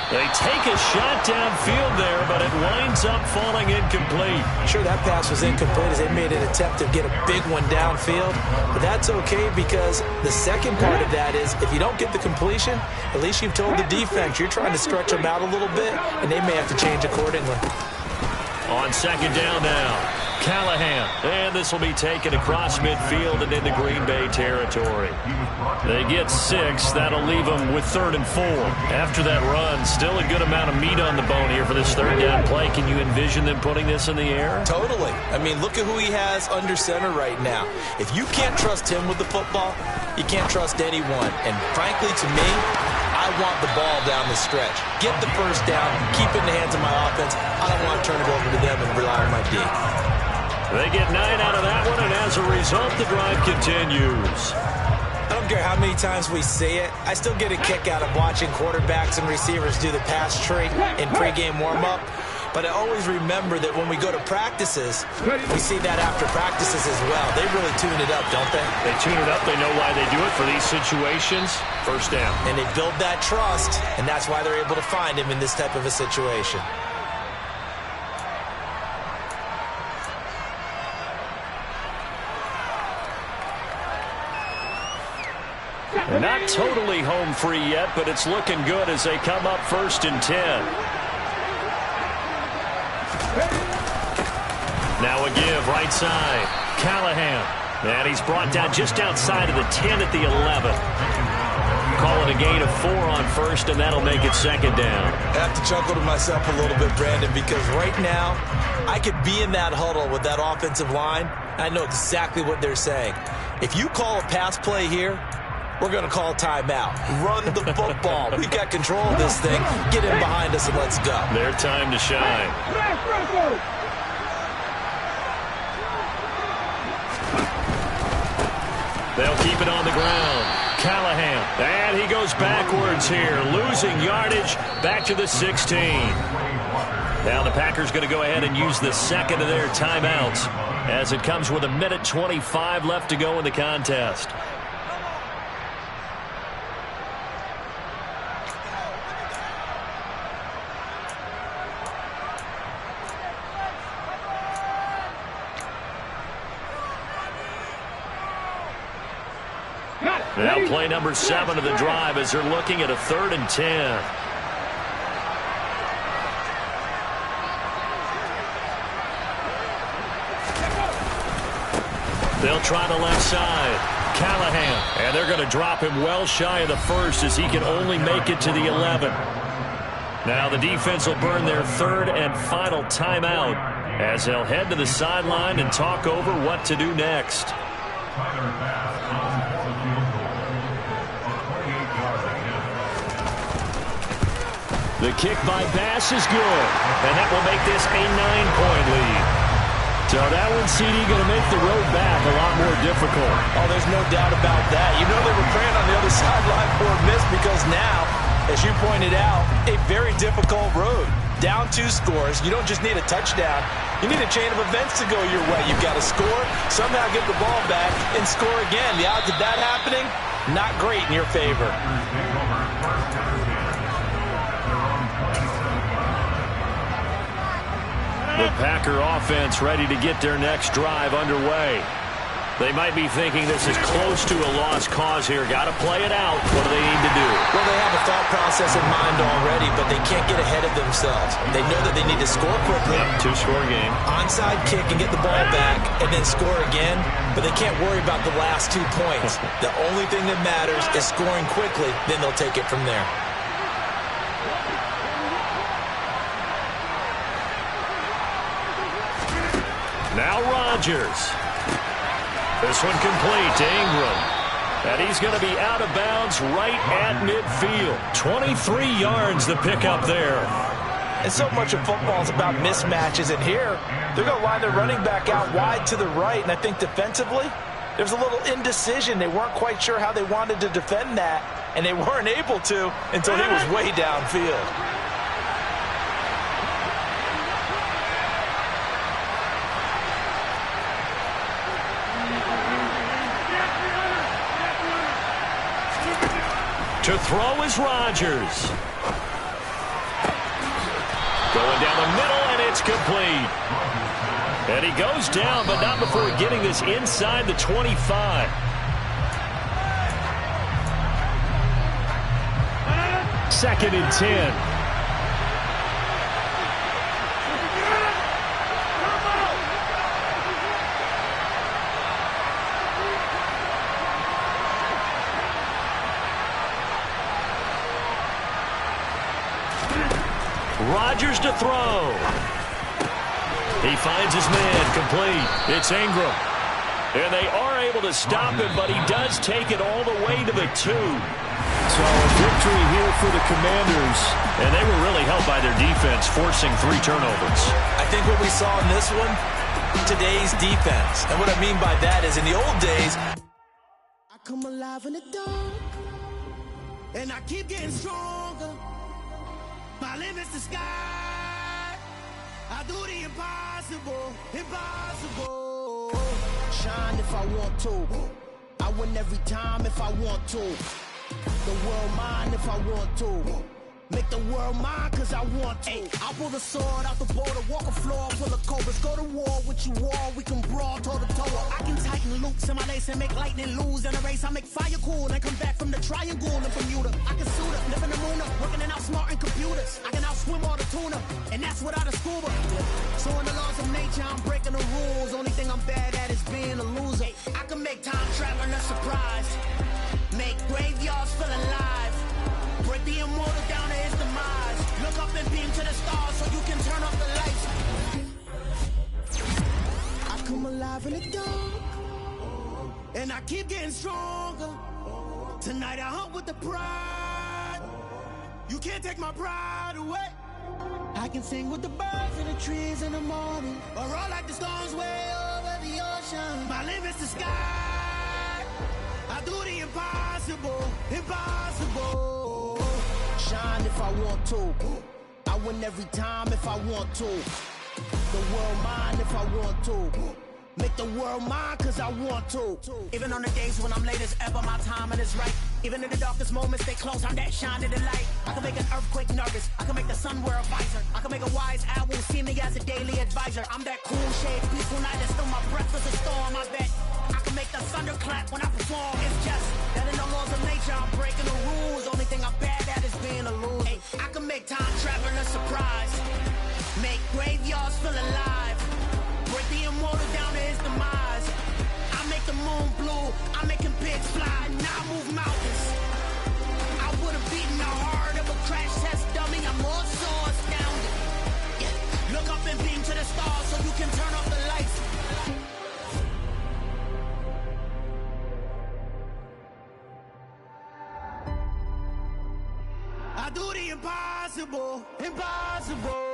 They take a shot downfield there, but it winds up falling incomplete. Sure, that pass was incomplete as they made an attempt to get a big one downfield. But that's okay because the second part of that is if you don't get the completion, at least you've told the defense you're trying to stretch them out a little bit, and they may have to change accordingly. On 2nd down now, Callahan. And this will be taken across midfield and into Green Bay territory. They get 6. That'll leave them with 3rd and 4. After that run, still a good amount of meat on the bone here for this 3rd down play. Can you envision them putting this in the air? Totally. I mean, look at who he has under center right now. If you can't trust him with the football, you can't trust anyone. And frankly, to me, I want the ball down the stretch. Get the first down, keep it in the hands of my offense. I don't want to turn it over to them and rely on my D. They get 9 out of that one, and as a result, the drive continues. I don't care how many times we say it, I still get a kick out of watching quarterbacks and receivers do the pass tree in pregame warm-up. But I always remember that when we go to practices, we see that after practices as well. They really tune it up, don't they? They tune it up. They know why they do it for these situations. First down. And they build that trust, and that's why they're able to find him in this type of a situation. They're not totally home free yet, but it's looking good as they come up 1st and 10. Now a give right side. Callahan. And he's brought down just outside of the 10 at the 11. Call it a gain of 4 on 1st, and that'll make it 2nd down. I have to chuckle to myself a little bit, Brandon, because right now I could be in that huddle with that offensive line. I know exactly what they're saying. If you call a pass play here, we're going to call timeout. Run the football. We've got control of this thing. Get in behind us and let's go. Their time to shine. They'll keep it on the ground. Callahan. And he goes backwards here. Losing yardage back to the 16. Now the Packers going to go ahead and use the second of their timeouts as it comes with 1:25 left to go in the contest. Now play number 7 of the drive as they're looking at a 3rd and 10. They'll try the left side. Callahan. And they're going to drop him well shy of the 1st as he can only make it to the 11. Now the defense will burn their 3rd and final timeout as they'll head to the sideline and talk over what to do next. The kick by Bass is good, and that will make this a 9-point lead. So that one, CD, going to make the road back a lot more difficult. Oh, there's no doubt about that. You know they were praying on the other sideline for a miss because now, as you pointed out, a very difficult road. Down 2 scores. You don't just need a touchdown. You need a chain of events to go your way. You've got to score, somehow get the ball back, and score again. The odds of that happening, not great in your favor. The Packer offense ready to get their next drive underway. They might be thinking this is close to a lost cause here. Got to play it out. What do they need to do? Well, they have a thought process in mind already, but they can't get ahead of themselves. They know that they need to score quickly. Yep, 2-score game. Onside kick and get the ball back and then score again, but they can't worry about the last 2 points. The only thing that matters is scoring quickly, then they'll take it from there. Now Rodgers. This one complete to Ingram. And he's going to be out of bounds right at midfield. 23 yards the pickup there. And so much of football is about mismatches. And here, they're going to line their running back out wide to the right. And I think defensively, there's a little indecision. They weren't quite sure how they wanted to defend that. And they weren't able to until he was way downfield. To throw is Rodgers. Going down the middle, and it's complete. And he goes down, but not before getting this inside the 25. Second and 10. Rodgers to throw. He finds his man complete. It's Ingram. And they are able to stop him, but he does take it all the way to the 2. So a victory here for the Commanders. And they were really helped by their defense, forcing 3 turnovers. I think what we saw in this one, today's defense. And what I mean by that is in the old days, I come alive in the dark, and I keep getting stronger. My limit's the sky. I do the impossible, impossible. Shine if I want to. I win every time if I want to. The world mine if I want to. Make the world mine cause I want to. I pull the sword out the border, walk a floor full of cobras. Go to war with you all, we can brawl toe to toe. I can tighten loops in my lace and make lightning lose in a race. I make fire cool and come back from the triangle in Bermuda. I can suit up, live in the moon up, working and outsmarting computers. I can outswim all the tuna, and that's without a scuba. So in the laws of nature, I'm breaking the rules. Only thing I'm bad at is being a loser. I can make time traveling a surprise. Make graveyards feel alive. Break the immortal down to his demise. Look up and beam to the stars so you can turn off the lights. I come alive in the dark, and I keep getting stronger. Tonight I hunt with the pride. You can't take my pride away. I can sing with the birds and the trees in the morning, or roll like the storms way over the ocean. My limit's the sky. I do the impossible, impossible. Shine if I want to. I win every time if I want to. The world mine if I want to. Make the world mine cause I want to. Even on the days when I'm late as ever, my timing is right. Even in the darkest moments, stay close, I'm that shine in the light. I can make an earthquake nervous, I can make the sun wear a visor. I can make a wise owl see me as a daily advisor. I'm that cool shade, peaceful night, and still my breath is a storm, I bet. I can make the thunder clap when I perform. It's just that in the I do the impossible, impossible.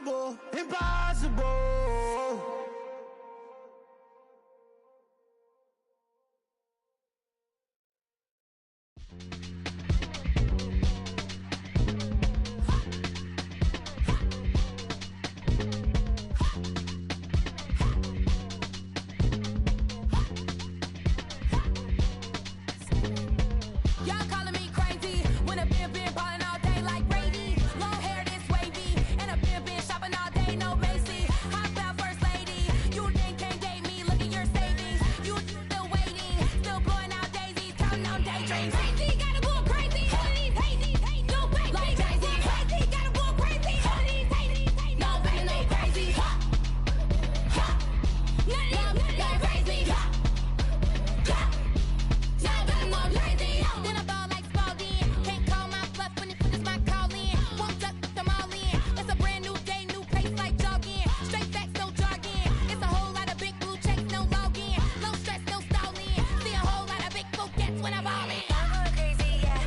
Impossible, impossible. Y'all calling me crazy when I've been ballin' all day like Brady. Long hair this wavy, and I've been shopping all day, no Macy. Hop out first lady, you then can't date me. Look at your savings, you still waiting, still blowing out daisies, counting on daydreams. Crazy, gotta go crazy. All of these hate, no fake. Like crazy, crazy, gotta go crazy. All of these hate, no fake, no crazy. None of these crazy. Then I ball like Spalding. Can't call my bluff when it's my call in. Won't duck them all in. It's a brand new day, new pace like jogging. Straight facts, no jargon. It's a whole lot of big blue checks, no login. No stress, no stalling. See a whole lot of big focus when I ball in. I'm going crazy, yeah.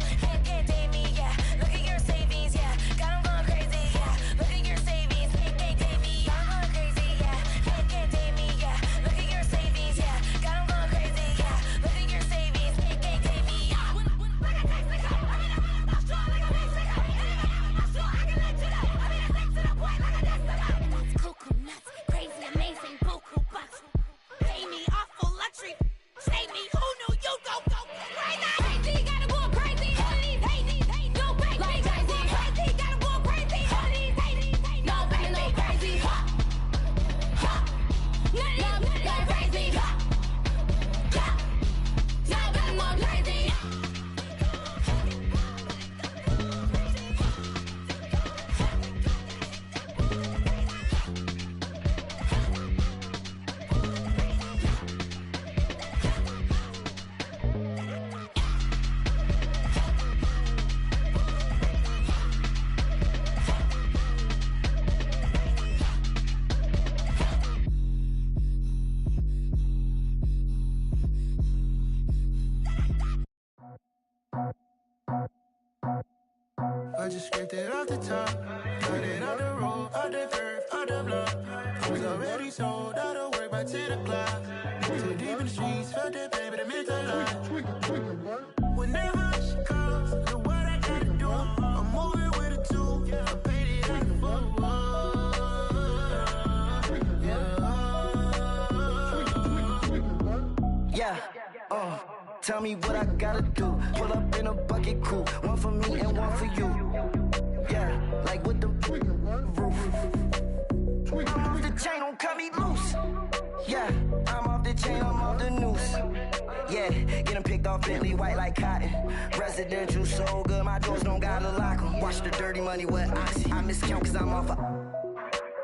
Can't date me, yeah. Look at your savings, yeah. Got 'em going crazy, yeah. Look at your savings, can't date me. I'm going crazy, yeah. Can't date me, yeah. Look at your savings, yeah. Got 'em going crazy, yeah. Look at your savings, can't date me. Cuckoo nuts, crazy, amazing, buku bucks. Pay me awful luxury. Save me, who knew you go crazy? Crazy, gotta go crazy. All of these hate, no fake. Like crazy, crazy, gotta go crazy. All of these hate, no fake, no crazy. None of these crazy. Now I'm more crazy. I just scraped it off the top, cut it out the road, out the curve, out the block. I was already sold, out of work by 10 o'clock. Too deep in the streets, felt that baby, the mental lie. Whenever she calls, do what I gotta do. I'm moving with a two, I paid it out the full. Yeah, tell me what I gotta do. Pull up in a bucket crew, one for me and one for you. Yeah, like with the roof. I'm off the chain, don't cut me loose. Yeah, I'm off the chain, I'm off the noose. Yeah, getting picked off Bentley white like cotton. Residential so good, my doors don't gotta lock 'em. Watch the dirty money with oxy. I miscount cause I'm off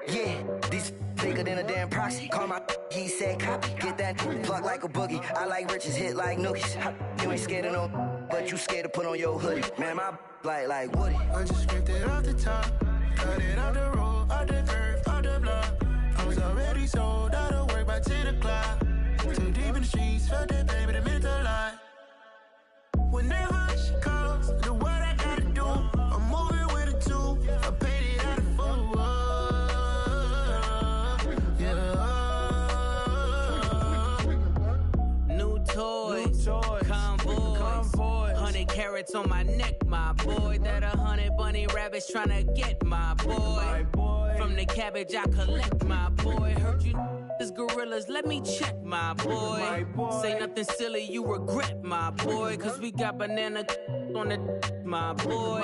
yeah, these bigger than a damn proxy. Call my he said copy. Get that plug like a boogie. I like riches, hit like nookies. You ain't scared of no, but you scared to put on your hoodie. Man, my like Woody. I just scraped it off the top, cut it out the road, out the curve, out the block. I was already sold, out of work by 10 o'clock. Too deep in the streets, felt that baby, the mental lie. Whenever she calls, do what I gotta do. I'm moving with a two, I paid it out of full. New toys, convoy, 100 carats on my neck, my boy. That 100 bunny rabbits tryna get my boy. From the cabbage I collect, my boy. Heard you This gorillas, let me check, my boy. Say nothing silly, you regret, my boy. Cause we got banana on the my boy.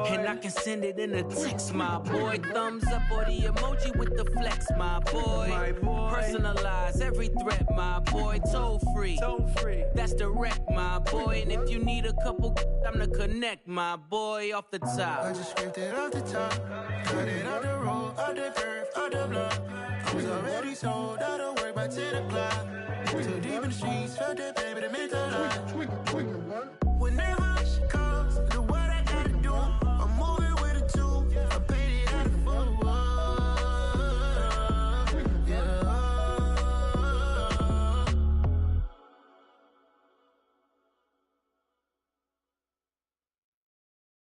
And I can send it in a text, my boy. Thumbs up or the emoji with the flex, my boy. Personalize every threat, my boy. Toll free. That's direct, my boy. And if you need a couple, I'm to connect, my boy, off the top. I just scraped it off the top, cut it off the road, off the curve, off the block. I was already sold out of work by 10 o'clock. Too deep in the streets, felt that baby to make a lot. Whenever she calls, do what I gotta do. I'm moving with a two, I paid it out of full. Yeah.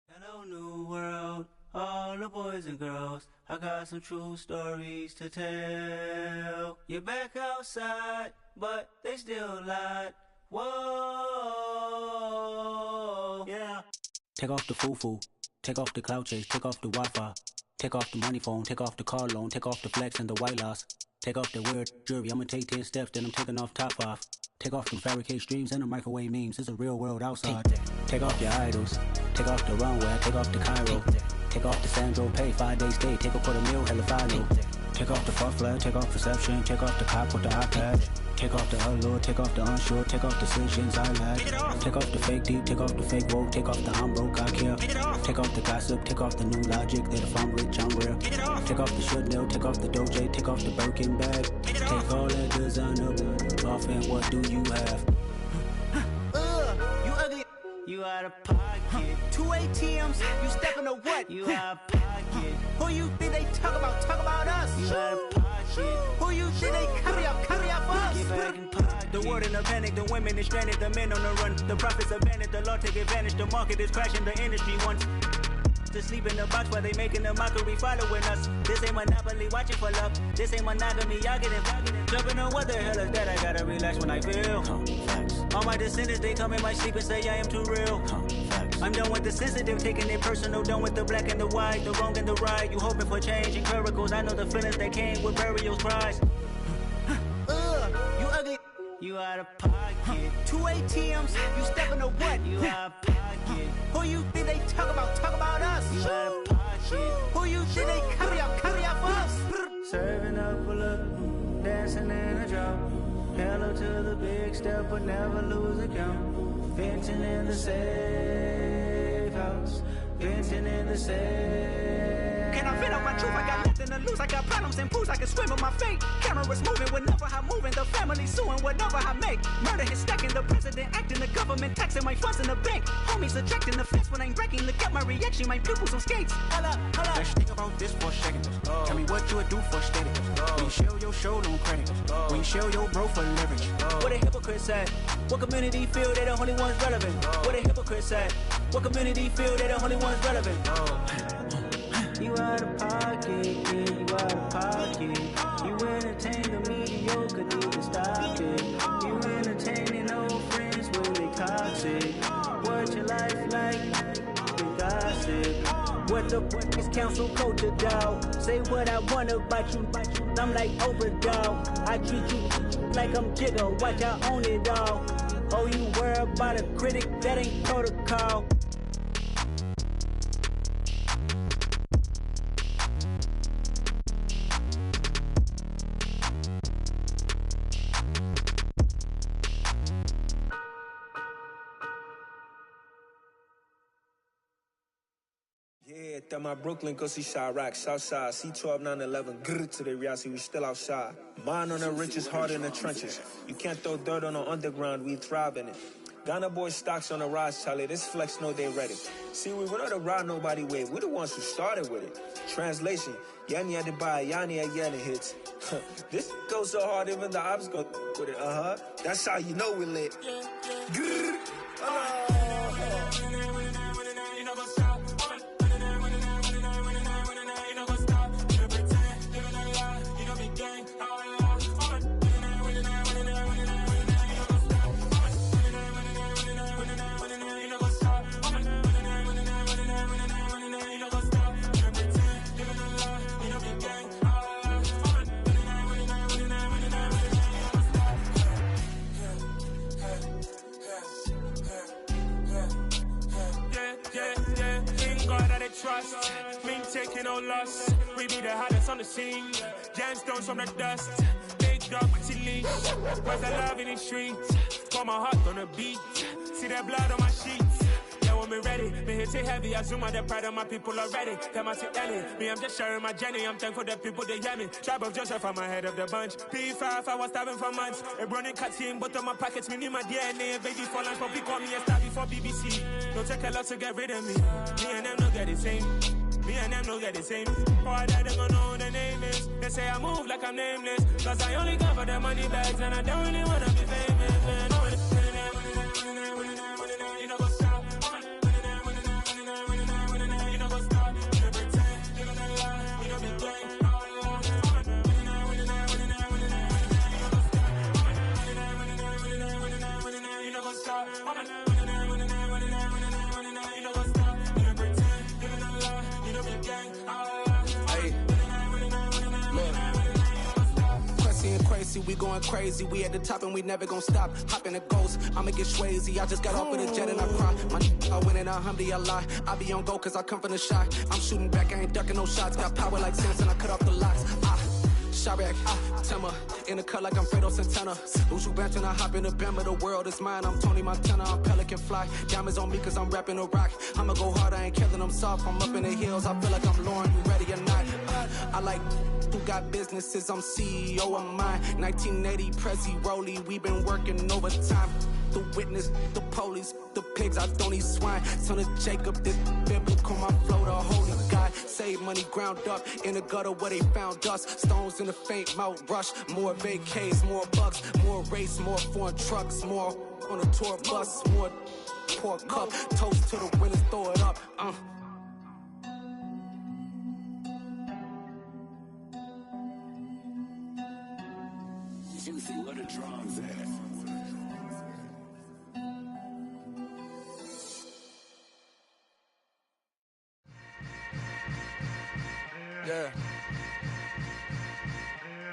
Hello, new world, all the boys and girls. I got some true stories to tell. You're back outside, but they still lied. Whoa, yeah. Take off the foo-foo, take off the cloud chase, take off the Wi-Fi, take off the money phone, take off the car loan, take off the flex and the white loss. Take off the weird jewelry, I'ma take 10 steps, then I'm taking off top 5. Take off them fabricated streams and the microwave memes, it's a real world outside. Take off your idols, take off the runway, take off the Cairo. Take off the Sandro pay, 5 days stay, take a quarter meal, hella follow. Take off the far flag, take off perception, take off the cop with the iPad. Take off the allure, take off the unsure, take off decisions I lack. Take off the fake deep, take off the fake woke, take off the I'm broke, I care. Take off the gossip, take off the new logic that if I'm rich, I'm real. Take off the Chanel, take off the Doja, take off the Birkin bag. Take all that designer off and what do you have? You ugly. You out of pocket. 2 ATMs, you stepping to what? You out of pocket. Who you think they talk about? Talk about us. You out of pocket. Who you think they carry up for us? Get back in pocket. The world in a panic, the women is stranded, the men on the run. The profits abandoned, the law take advantage. The market is crashing, the industry wants to sleep in the box while they making a mockery following us. This ain't Monopoly, watching for love. This ain't monogamy, y'all get involved. Jumping on what the hell is that? I gotta relax when I feel. All my descendants, they come in my sleep and say I am too real. I'm done with the sensitive, taking it personal. Done with the black and the white, the wrong and the right. You hoping for change and miracles. I know the feelings that came with burial cries. You ugly. You out of pocket. 2 ATMs, you stepping to what? You out of pocket. Who you think they talk about? Talk about us. You out of pocket. Who you think they carry up for us? Serving up a look, dancing in a drop. Hello to the big step, but never lose a count. Venting in the safe house. Venting in the safe. Can I vent out my truth? I got nothing to lose. I got problems and pools. I can swim with my fate. Cameras moving whenever I'm moving. The family suing whatever I make. Murder is stacking. The president acting. The government taxing my funds in the bank. Homies ejecting the fence when I'm wrecking. Look at my reaction. My pupils on skates. Hold up. Let's think about this for a second. Tell me what you would do for steady. When you show your show, no credit. When you show your bro for leverage. What a hypocrite said. What community feel they the only ones relevant? What a hypocrite said. What community feel they the only ones relevant? You out of pocket, yeah, you out of pocket. You entertain the mediocre, need to stop it. You entertaining old friends, well they toxic. What your life like? The gossip. What the fuck is council culture, dog? Say what I want about you. I'm like overdog. I treat you like I'm Jigga. Watch I own it all. Oh, you worry about a critic? That ain't protocol. Yeah, that my Brooklyn, go see Chirac, Southside, C12, 911, grrr to the reality, we still outside. Mine on the richest, heart in the trenches. You can't throw dirt on the underground, we thrive in it. Ghana boys stocks on the rise, Charlie, this flex know they ready. See, we went on the ride nobody wave, we the ones who started with it. Translation, Yanni had to buy, Yanni had Yanni hits. This goes so hard, even the ops go with it, That's how you know we lit. Grrr. trust. Been taking no loss. We be the hottest on the scene. Gemstones from the dust. Big dog with leash. Where's the love in the streets? Got my heart on the beat. See that blood on my sheets. Yeah, when me ready, me hit it heavy. I zoom out the pride of my people already. Them I see Ellie. Me, I'm just sharing my journey. I'm thankful the people they hear me. Tribe of Joseph, I'm ahead of the bunch. P5, I was starving for months. A running cut team, but on my pockets, me need my DNA. Baby for lunch, but call me a star before BBC. Don't take a lot to get rid of me. Me and them don't get the same. Me and them don't get the same. Boy, that they gon' know the name is. They say I move like I'm nameless. Cause I only cover the money bags and I don't really wanna be famous, man. You know what's up? You know what's up? You know pretend. You know that lie. You know be gang. You know what's up? Crazy, we going crazy. We at the top and we never gon' stop. Hop in a ghost, I'ma get swayzy. I just got off with a jet and I cry. I win in a Humvee, I lie. I be on go cause I come from the shot. I'm shooting back, I ain't ducking no shots. Got power like Samson, I cut off the locks. Chirac, Timmer, in the cut like I'm Fredo Santana. Usual Banton, I hop in the Bama, the world is mine. I'm Tony Montana, I'm Pelican Fly. Diamonds on me cause I'm rapping a rock. I'ma go hard, I ain't killing them soft. I'm up in the hills, I feel like I'm Lauren, you ready or not? I like who got businesses, I'm CEO of mine. 1980 Prezi Rolly, we been working overtime. The witness, the police, the pigs, I don't eat swine. Son of Jacob, this biblical, my flow, the holy God. Save money ground up in the gutter where they found us. Stones in the faint mouth rush. More vacays, more bucks, more race, more foreign trucks, more on a tour bus, more pour cup. Toast to the winners, throw it up. Juicy, where the drums at? Yeah.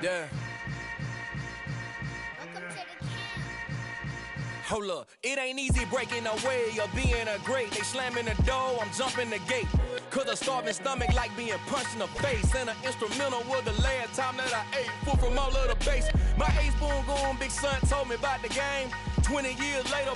Yeah. Hold up, it ain't easy breaking away or being a great. They slamming the door, I'm jumping the gate. Cause a starving stomach like being punched in the face. And an instrumental was the last time that I ate food from all of the bass. My ace boom goon, big son told me about the game. 20 years later,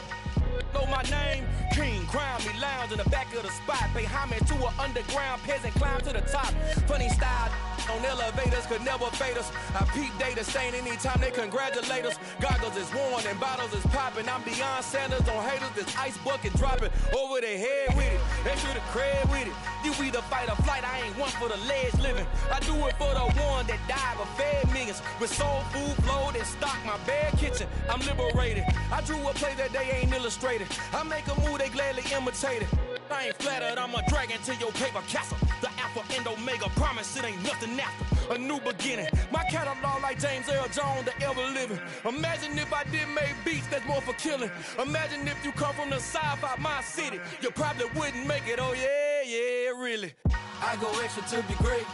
know my name. King, crown me, lounge in the back of the spot. Pay homage to an underground peasant, climb to the top. Funny style on elevators could never fade us. I peep data stain anytime they congratulate us. Goggles is worn and bottles is popping. I'm beyond Sanders on haters, this ice bucket dropping over their head with it. They should have cred with it. You either fight or flight, I ain't one for the ledge living. I do it for the one that died but fed millions. With soul food flowed and stocked my bare kitchen. I'm liberated. I drew a play that they ain't illustrated. I make a move, they gladly imitate it. I ain't flattered, I'm a dragon to your paper castle. The Alpha and Omega, promise it ain't nothing after. A new beginning. My catalog like James Earl Jones, the ever living. Imagine if I did make beats that's more for killing. Imagine if you come from the sci-fi, my city. You probably wouldn't make it, oh yeah, really. I go extra to be great.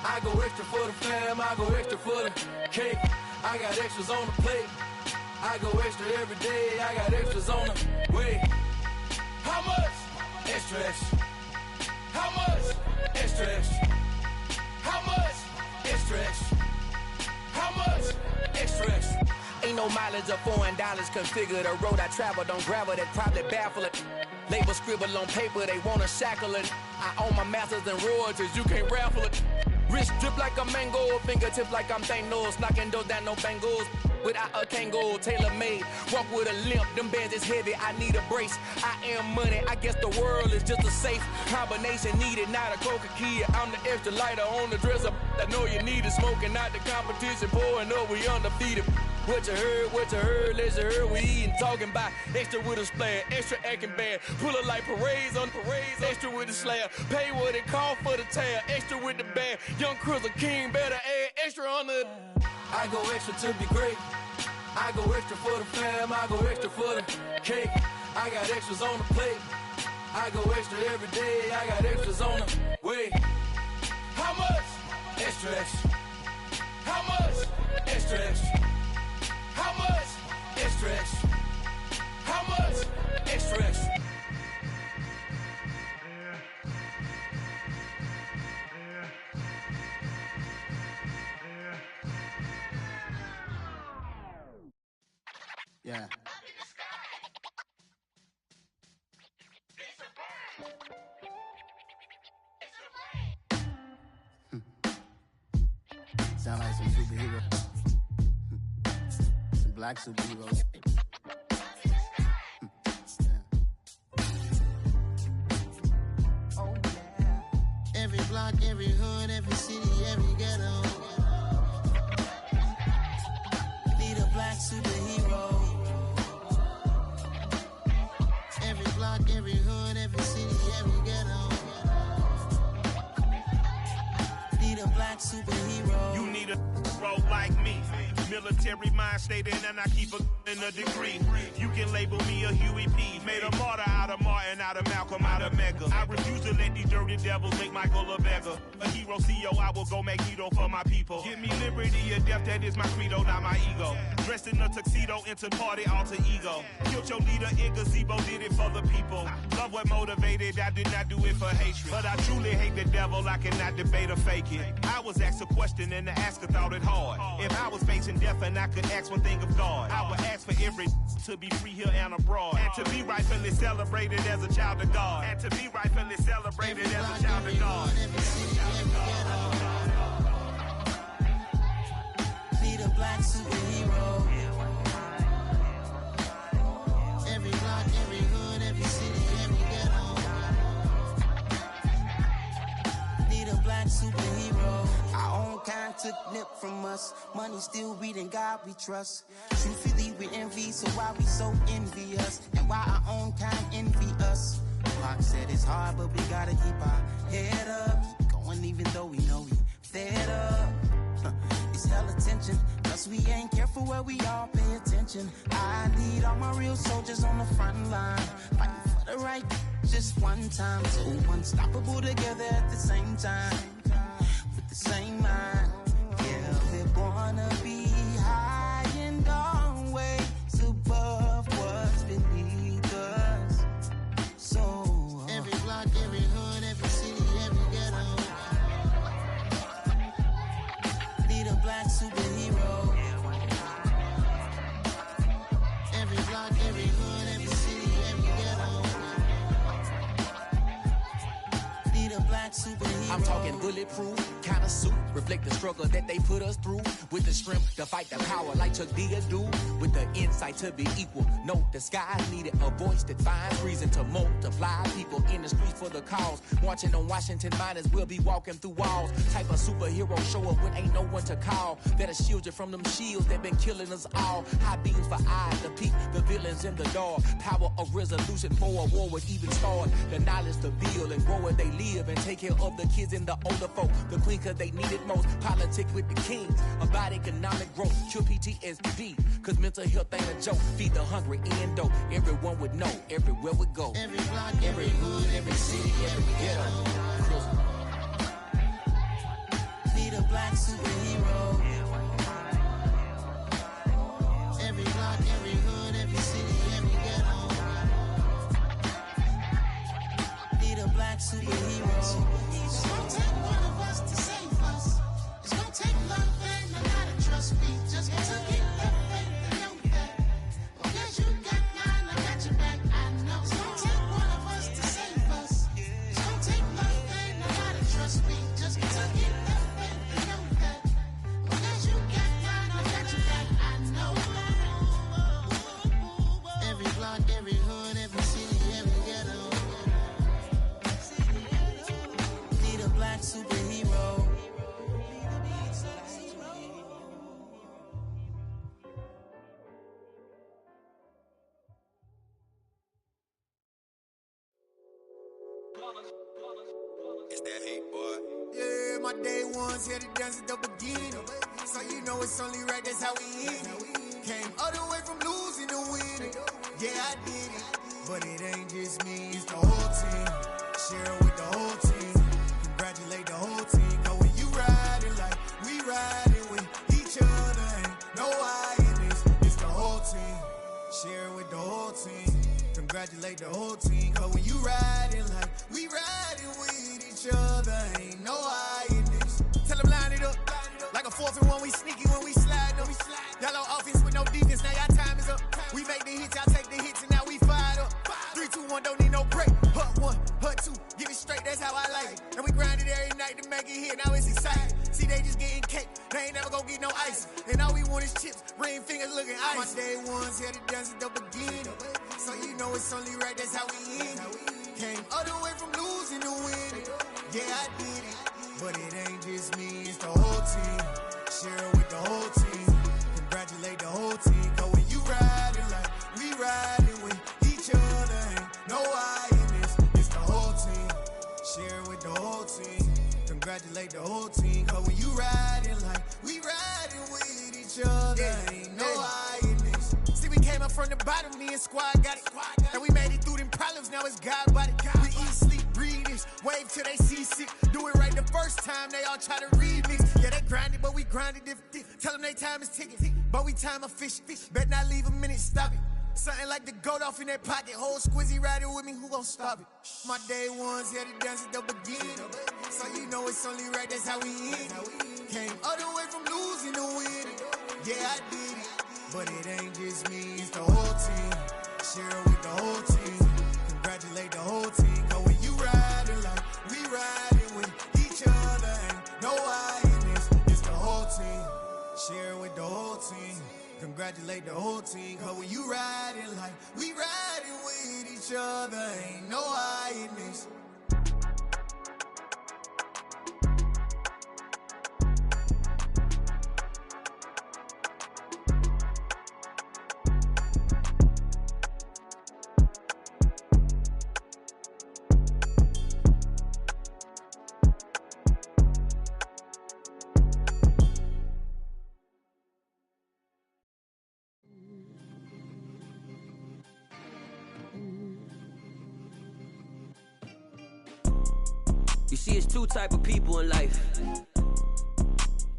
I go extra for the fam, I go extra for the cake. I got extras on the plate. I go extra every day, I got extras on the way. How much? Extra, extra. How much? Extra, extra. How much? Extra, extra. How much? Extra, extra. Ain't no mileage of $4 configure the road I travel. Don't gravel that probably baffle it. Label scribble on paper, they wanna shackle it. I own my masters and royalties, you can't raffle it. Wrist drip like a mango, fingertips like I'm Thanos, knocking those down no bangles. Without a Kango, tailor-made, walk with a limp, them bands is heavy, I need a brace. I am money, I guess the world is just a safe combination needed, not a coca key. I'm the extra lighter on the dresser, I know you need it, smoking out the competition, pouring up, we undefeated. What you heard, let's heard, we eating, talking about extra with a splash, extra acting bad, pull it like parades on parades, extra with the slab, pay what it cost for the tab, extra with the bag, young Chris a king, better add extra on the... I go extra to be great. I go extra for the fam, I go extra for the cake. I got extras on the plate. I go extra every day, I got extras on the way. How much? Extra, extra. How much? Extra, extra. How much? Extra, extra. How much? Extra, extra. Yeah. Sound like some superheroes. Some black superheroes. Oh, yeah. Every block, every hood, every city, every ghetto. Need a black superhero. Every block, every hood, every city, every ghetto. Need a black superhero. You need a hero like me. Military mind stated, and I keep a degree. You can label me a Huey P. Made a martyr out of Martin, out of Malcolm, out of Mega. I refuse to let these dirty devils make Michael a beggar. A hero CEO, I will go Magneto for my people. Give me liberty or death, that is my credo, not my ego. Dressed in a tuxedo, into party alter ego. Killed your leader in gazebo, did it for the people. Love what motivated, I did not do it for hatred. But I truly hate the devil, I cannot debate or fake it. I was asked a question and the asker thought it hard. If I was facing death and I could ask one thing of God, I would ask for every to be free here and abroad. And to be rightfully celebrated as a child of God. And to be rightfully celebrated as a child of God. Need a black superhero. Every block, every hood, every city, every ghetto. Need a black superhero. Our own kind took nip from us. Money still reading God we trust. Truthfully we envy, so why we so envious? And why our own kind envy us? Pac said it's hard, but we gotta keep our head up. Keep going even though we know we fed up. It's hella tension, plus we ain't careful where we all pay attention. I need all my real soldiers on the front line, fighting for the right just one time. So unstoppable together at the same time, with the same mind. Yeah, we're gonna be high and always above what's beneath us. So every block, every hood, every city, every ghetto. Need a black superhero. Every block, every hood, every city, every ghetto. Need a black superhero. I'm talking bulletproof, kind of suit, reflect the struggle that they put us through. With the strength to fight the power like Chuck D do. With the insight to be equal, no disguise needed. A voice that finds reason to multiply. People in the streets for the cause. Marching on Washington miners, we'll be walking through walls. Type of superhero show up when ain't no one to call. That'll shield you from them shields that been killing us all. High beams for eyes to peek the villains in the dark. Power of resolution for a war would even start. The knowledge to build and grow where they live and take care of the kids and the older folk. The queen cause they need it most. Politic with the kings. About economic growth. Cure PTSD. Cause mental health ain't a joke. Feed the hungry and dope. Everyone would know. Everywhere we go. Every block, every hood, every city, every ghetto. Need a black superhero. Every block, every hood, every city, every ghetto. Need a black superhero. It's gonna take one of us to save us. It's gonna take love and a lot of trust. We just gotta get that faith and know that. Because you got mine, I got your back. I know. It's gonna take one of us to save us. It's gonna take love and a lot of trust. We just gotta get that faith and know that. Because you got mine, I got your back. I know. Every block, every hood, every city, every ghetto. Need a black superhero. It's that hate, boy. Yeah, my day ones here to dance at the beginning. So you know it's only right, that's how we hit it. Came all the way from losing to winning. Yeah, I did it. But it ain't just me, it's the whole team. Share it with the whole team. Congratulate the whole team. Cause when you riding like we riding with each other, ain't no I in this. It's the whole team. Share it with the whole team. Congratulate the whole team. Cause when you riding like we riding with each other, ain't no I in this. Tell them line it up. Like a 4th and 1, we sneaky when we slide them. Y'all on offense with no defense, now y'all time is up. We life. And we grinded every night to make it hit, now it's exciting. See, they just getting cake, they ain't never gonna get no ice. And all we want is chips, ring fingers looking ice. My day ones here to dance at the beginning. So you know it's only right, that's how we end it. Came all the way from losing to winning. Yeah, I did it. But it ain't just me, it's the whole team. Share it with the whole team. Congratulate the whole team. Cause when you riding like we riding with each other, ain't no I in this. It's the whole team. Share it with the whole team. Congratulate the whole team. Cause when you riding like we riding with each other, ain't no I in this. See, we came up from the bottom, me and squad got it. And we made it through them problems, now it's God body. We eat, sleep, breathe this. Wave till they see sick. Do it right the first time, they all try to remix. Yeah, they grinded, but we grinded different. Tell them they time is ticking, but we time efficient. Bet not leave a minute, stop it. Something like the goat off in their pocket. Whole squizzy riding with me, who gon' stop it? My day ones here to dance at the beginning. So you know it's only right, that's how we end it. Came all the way from losing to winning. Yeah, I did it. But it ain't just me, it's the whole team. Share it with the whole team. Congratulate the whole team. Cause when you riding like we riding with each other, ain't no I in this. It's the whole team. Share it with the whole team. Congratulate the whole team. Cause when you riding like we riding with each other, ain't no I in this. You see, it's two type of people in life.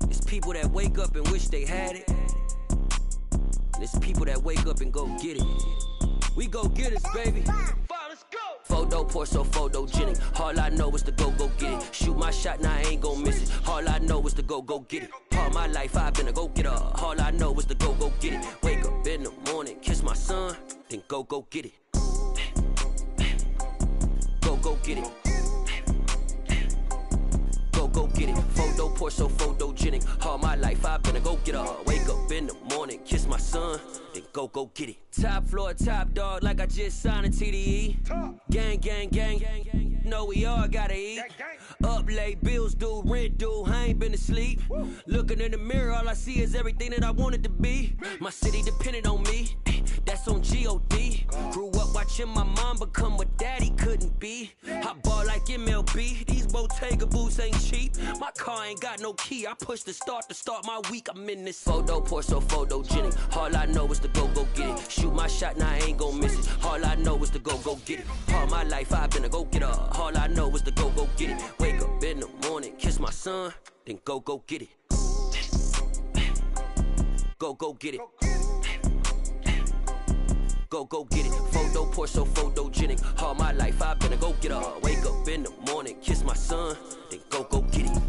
It's people that wake up and wish they had it. And it's people that wake up and go get it. We go get it, baby. Photo poor, so photogenic. All I know is to go get it. Shoot my shot, now I ain't gon' miss it. All I know is to go get it. All my life I've been a go-getter. All I know is to go get it. Wake up in the morning, kiss my son, then go get it. Go get it. Go get it. Photo poor, so photogenic. All my life I've been a go-getter. Wake up in the morning, kiss my son, then go get it. Top floor, top dog, like I just signed a TDE. Gang. Know we all gotta eat. Up late, bills due, rent due, I ain't been asleep. Looking in the mirror, all I see is everything that I wanted to be. My city depended on me, that's on G.O.D. Grew up watching my mom become what daddy couldn't be. I ball like MLB, these Bottega boots ain't cheap. My car ain't got no key, I push the start to start my week. I'm in this photo poor, so photogenic. All I know is to go get it. Shoot my shot, now I ain't gon' miss it. All I know is to go get it. All my life I've been a go-getter. All I know is to go get it. Wake up in the morning, kiss my son, then go get it. Go get it. Go get it. Photo poor, so photogenic. All my life I've been a go-getter. Wake up in the morning, kiss my son, then go get it.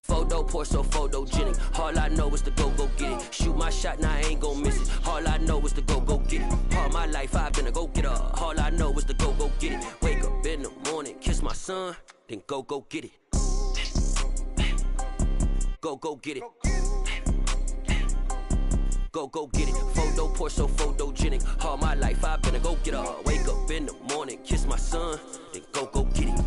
Photo poor, so photogenic. All I know is to go get it. Shoot my shot, now I ain't gon' miss it. All I know is to go get it. All my life I've been a go-getter. All I know is to go get it. Wake up in the morning, kiss my son, then go get it. Go get it. Go get it. Photo poor, so photogenic. All my life I've been a go-getter. Wake up in the morning, kiss my son, then go get it.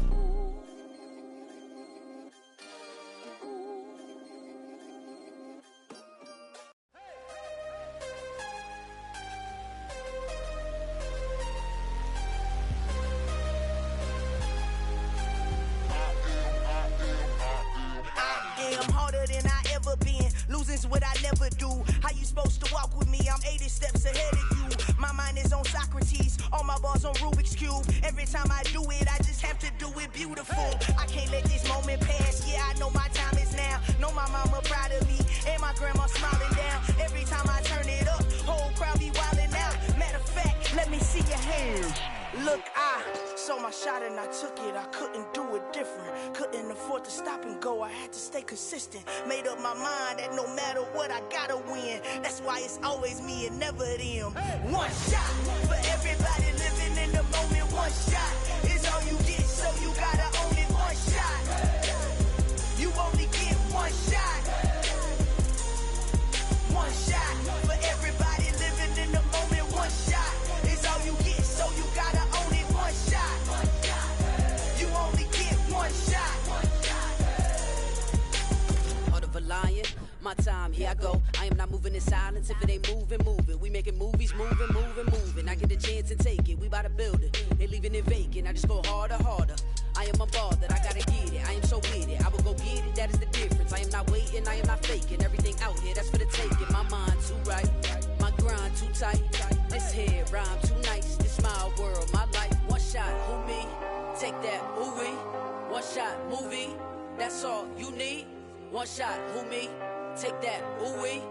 Losing's what I never do. How you supposed to walk with me? I'm 80 steps ahead of you. My mind is on Socrates, all my bars on Rubik's Cube. Every time I do it, I just have to do it beautiful. I can't let this moment pass. Yeah, I know my time is now. Know my mama proud of me. my shot and I took it. I couldn't do it different. Couldn't afford to stop and go. I had to stay consistent. Made up my mind that no matter what, I gotta win. That's why it's always me and never them. One shot for everybody living in the moment. One shot is all you get, so you gotta own it. One shot. You only get one shot. One shot for everybody living in the moment. One shot is all you get, so you gotta own it. One shot. You only get one shot. Heart of a lion, my time, here I go. I am not moving in silence. If it ain't moving, moving. We making movies, moving. I get the chance and take it. We bout to build it. They leaving it vacant. I just go harder. I am a ball that I gotta get it. I am so with it. I will go get it. That is the difference. I am not waiting. I am not faking. Everything out here, that's for the taking. My mind too right. My grind too tight. This here rhyme too nice. This my world, my life. One shot, who me? Take that, ooh-wee. One shot, movie. That's all you need. One shot, who me? Take that, ooh-wee.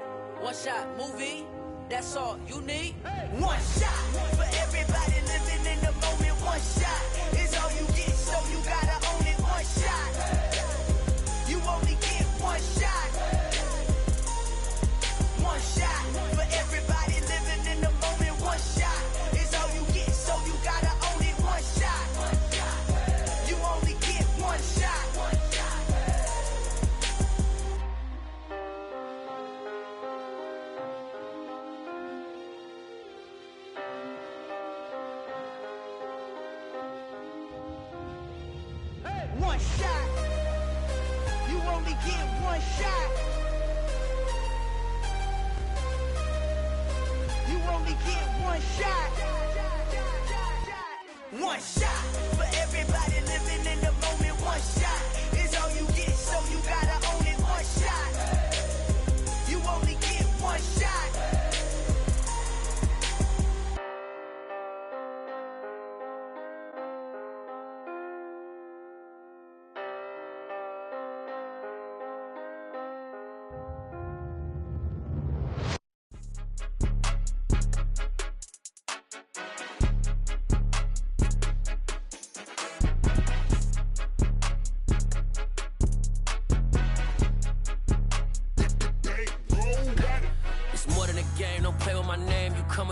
One shot, movie. That's all you need. One shot for everybody living in the moment. One shot is all you get, so you gotta own it. One shot. You only get one shot. One shot for everybody living in the moment. One shot is all you get, so you gotta own it. One shot. You only get one shot. One shot. You only get one shot. You only get one shot. One shot for everybody living in the moment. One shot is all you get, so you gotta own it. One shot. You only get one shot.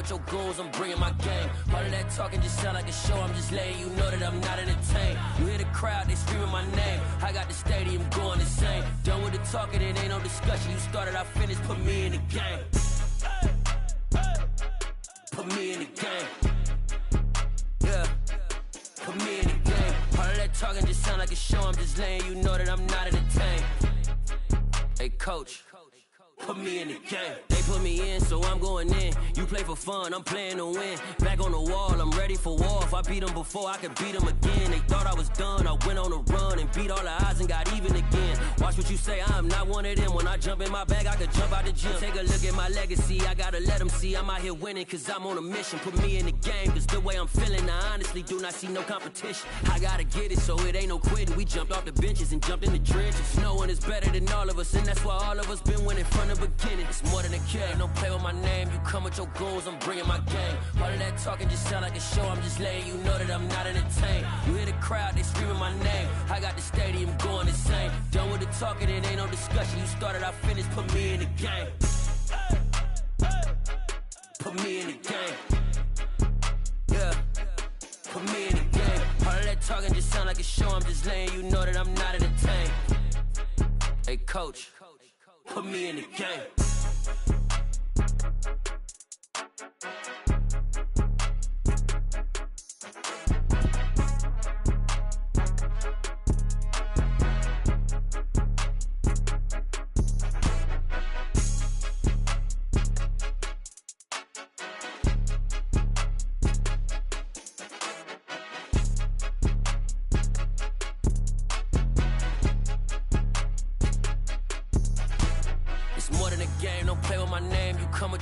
Your goals, I'm bringing my game. All of that talking just sound like a show. I'm just letting you know that I'm not entertained. You hear the crowd, they screaming my name. I got the stadium going insane. Done with the talking, it ain't no discussion. You started, I finished, put me in the game. Put me in the game. Yeah, put me in the game. All of that talking just sound like a show. I'm just letting you know that I'm not entertained. Hey, coach, put me in the game. They put me in, so I'm going in. You play for fun, I'm playing to win. Back on the wall, I'm ready for war. If I beat them before, I could beat them again. They thought I was done, I went on a run and beat all the odds and got even again. Watch what you say, I'm not one of them. When I jump in my bag, I could jump out the gym. Take a look at my legacy, I gotta let them see I'm out here winning, cause I'm on a mission. Put me in the game, cause the way I'm feeling, I honestly do not see no competition. I gotta get it, so it ain't no quitting. We jumped off the benches and jumped in the trenches. No one is better than all of us, and that's why all of us been winning from the beginning. It's more than a kill, ain't no play with my name. You come with your goals, I'm bringing my game. All of that talking just sound like a show. I'm just letting you know that I'm not entertained. You hear the crowd, they screaming my name. I got the stadium going insane. Done with the talking, it ain't no discussion. You started, I finished, put me in the game. Put me in the game. Yeah, put me in the game. All of that talking just sound like a show. I'm just letting you know that I'm not entertained. Hey, coach, put me in the game.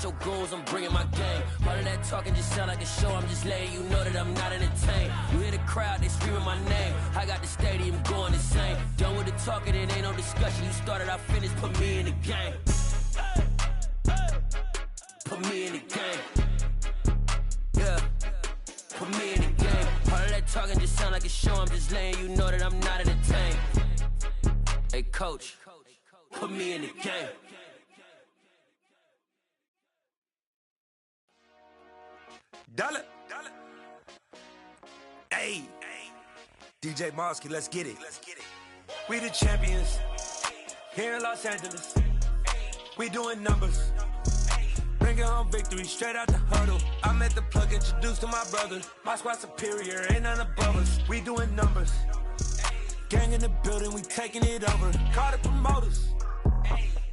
Your goals, I'm bringing my game. All of that talking just sound like a show. I'm just letting you know that I'm not entertained. You hear the crowd, they screaming my name. I got the stadium going insane. Done with the talking, it ain't no discussion. You started, I finished, put me in the game. Put me in the game. Yeah, put me in the game. All of that talking talking just sound like a show. I'm just letting you know that I'm not entertained. Hey, coach, put me in the game. Dollar. Hey. DJ Mosky, let's get it. We the champions here in Los Angeles. We doing numbers. Bringing home victory straight out the huddle. I'm at the plug, introduced to my brother. My squad superior, ain't none above us. We doing numbers. Gang in the building, we taking it over. Call the promoters.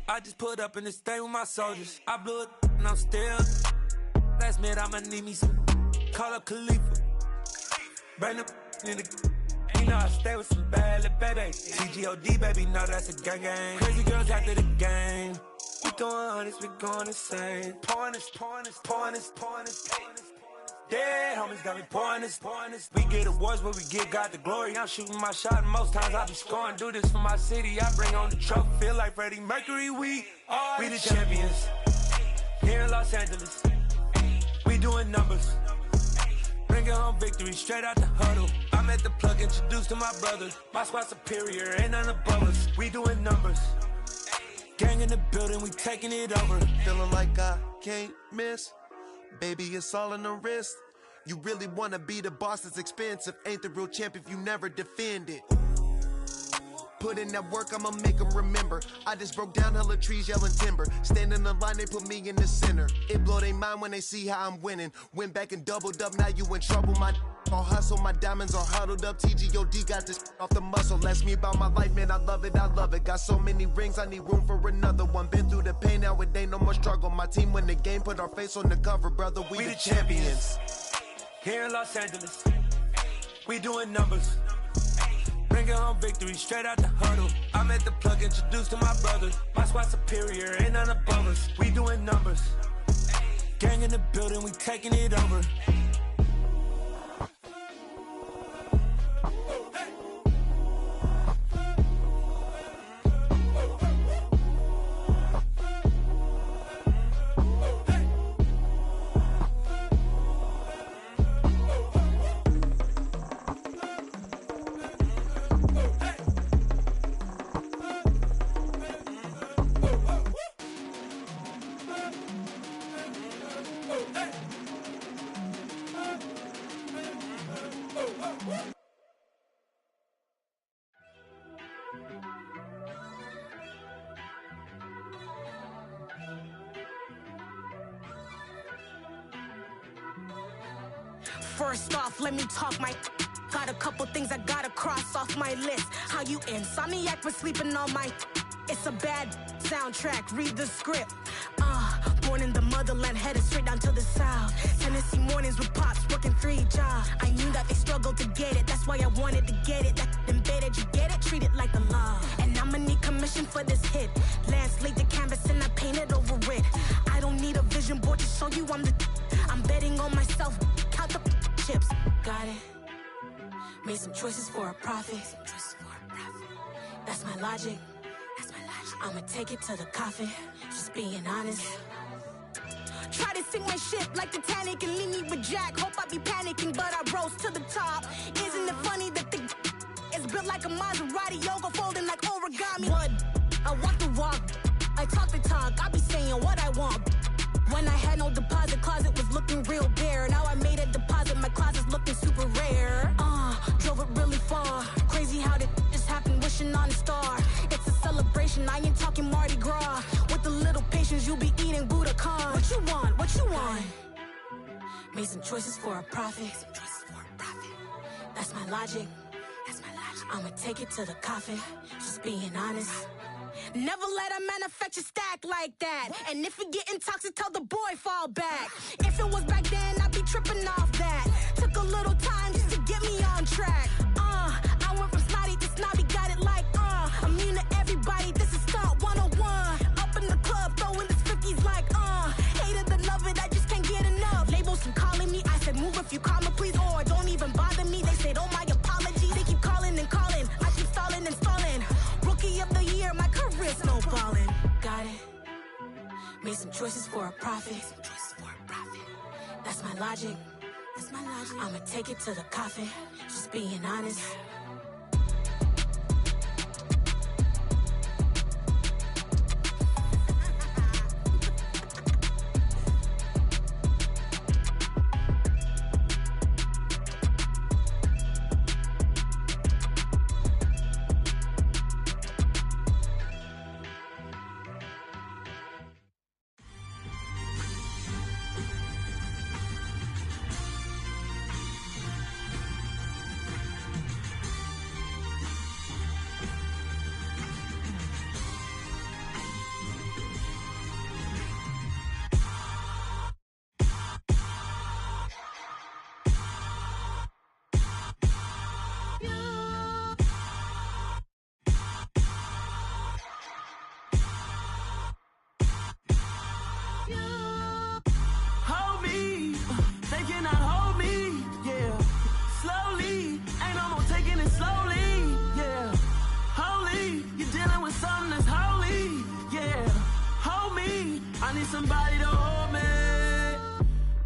I just put up in this thing with my soldiers. I blew it and I'm still. Last minute, I'ma need me some. Call up Khalifa. Bring the in the. You know I stay with some bad little baby. TGOD, baby, know that's a gang gang. Crazy girls after the game. We going honest, we going insane. Pouring this. Dead homies got me pouring this. We get awards, but we give God the glory. I'm shooting my shot, and most times I be scoring. Do this for my city, I bring on the trophy. Feel like Freddie Mercury, we the champions. Here in Los Angeles, we doing numbers. Bringing home victory straight out the huddle. I'm at the plug, introduced to my brother. My squad superior, ain't none above us. We doing numbers. Gang in the building, we taking it over. Feeling like I can't miss. Baby, it's all in the wrist. You really wanna be the boss, it's expensive. Ain't the real champ if you never defend it. Put in that work, I'ma make them remember. I just broke down hella trees, yelling timber. Stand in the line, they put me in the center. It blow their mind when they see how I'm winning. Went back and doubled up, now you in trouble. My all hustle, my diamonds are huddled up. TGOD got this off the muscle. Ask me about my life, man, I love it. Got so many rings, I need room for another one. Been through the pain, now it ain't no more struggle. My team win the game, put our face on the cover, brother. We the champions. Here in Los Angeles, we doing numbers. Bringing home victory straight out the huddle. I'm at the plug, introduced to my brother. My squad superior, ain't none above us. We doing numbers. Gang in the building, we taking it over. First off, let me talk my. Got a couple things I gotta cross off my list. How you insomniac for sleeping on my. It's a bad soundtrack, read the script. Born in the motherland, headed straight down to the south. Tennessee mornings with pops, working 3 jobs. I knew that they struggled to get it, that's why I wanted to get it. That embedded, you get it, treat it like the law. And I'ma need commission for this hit. Lance laid the canvas and I painted over it. I don't need a vision board to show you I'm betting on myself, count the chips. Got it. Made some choices for a profit. That's my logic. I'ma take it to the coffin, just being honest. Try to sink my ship like Titanic and leave me with Jack. Hope I be panicking, but I rose to the top. Isn't it funny that the is built like a Maserati, yoga folding like origami? What? I walk the walk, I talk the talk, I be saying what I want. When I had no deposit, closet was looking real bare. Now I made a deposit, my closet's looking super rare. Drove it really far. Crazy how did just happen, wishing on a star. It's a celebration, I ain't talking Mardi Gras. With a little patience, you'll be eating Budokan. What you want? What you want? Made some choices for a profit. That's my logic. I'ma take it to the coffin, just being honest. Never let a manufacture stack like that. And if it getting toxic, tell the boy fall back. If it was back then, I'd be tripping off that. Took a little time just to get me on track. I went from snotty to snobby, got it like immune to everybody, this is stunt 101. Up in the club, throwing this 50s like hated the love it, I just can't get enough. Labels keep calling me, I said move if you call me please, or don't even bother me. They said oh my apologies, they keep calling and calling. I keep stalling and stalling. Rookie of the year, my career snowballing. Got it. Made some choices for a profit. That's my logic. That's my logic. I'ma take it to the coffin, just being honest. Hold me, they cannot hold me, yeah. Slowly, ain't no more taking it slowly, yeah. Holy, you're dealing with something that's holy, yeah. Hold me, I need somebody to hold me.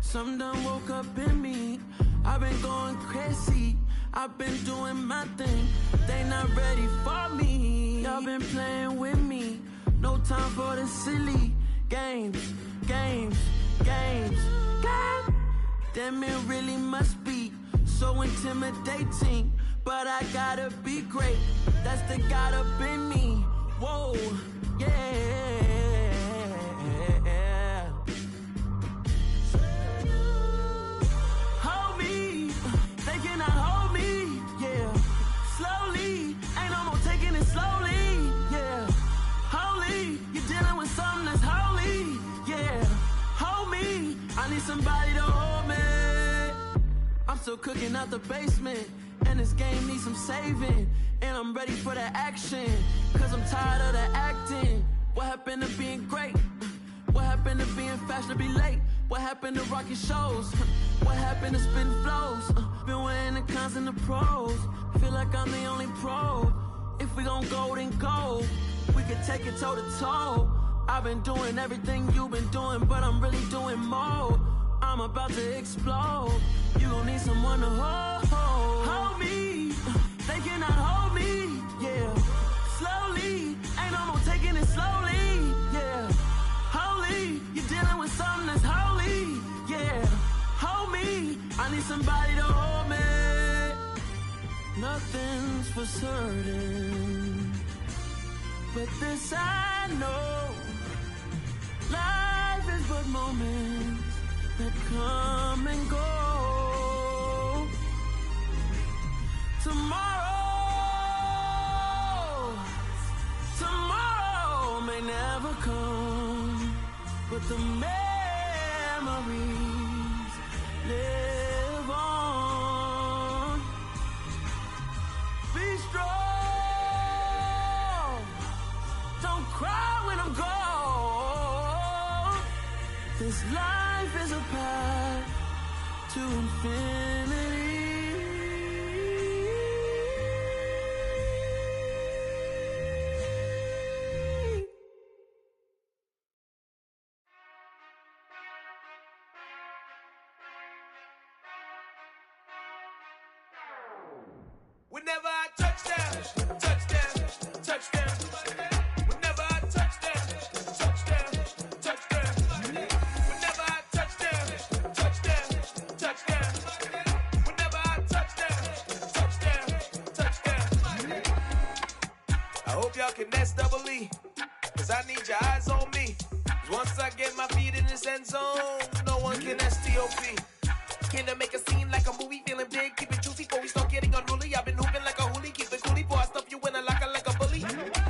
Something done woke up in me, I've been going crazy, I've been doing my thing, they not ready for me. Y'all been playing with me, no time for the silly games, games, games, games. Damn, it really must be so intimidating, but I gotta be great, that's the God up in me. Whoa, yeah. Hold me, they cannot hold me, yeah. Slowly, ain't no more taking it slowly, yeah. Holy, you're dealing with something that's holy, yeah. Hold me, I need somebody to hold me. I'm still cooking out the basement, and this game needs some saving, and I'm ready for the action, cause I'm tired of the acting. What happened to being great? What happened to being fashionably late? What happened to rocking shows? What happened to spitting flows? Been weighing the cons and the pros, feel like I'm the only pro. If we gon' go, then go, we could take it toe to toe. I've been doing everything you've been doing, but I'm really doing more. I'm about to explode, you gon' need someone to hold. Hold me, they cannot hold me, yeah. Slowly, ain't no more taking it slowly, yeah. Holy, you're dealing with something that's holy, yeah. Hold me, I need somebody to hold me. Nothing's for certain, but this I know, life is but moments that come and go. Tomorrow may never come, but the memories live on. Be strong, don't cry when I'm gone. This life is a path to infinity. Whenever I touch down, touchdown, touchdown. Whenever I touch down, touchdown, touchdown. Whenever I touch down, touchdown, touchdown. Whenever I touch down, touchdown, touchdown. I hope y'all can nest double E, cause I need your eyes on me. Cause once I get my feet in this end zone, no one can STOP. Can I make a scene like a movie, feeling big, keep it juicy before we start getting unruly. I've been hooping like a hoolie, keep it coolie before I stuff you in a locker like a bully.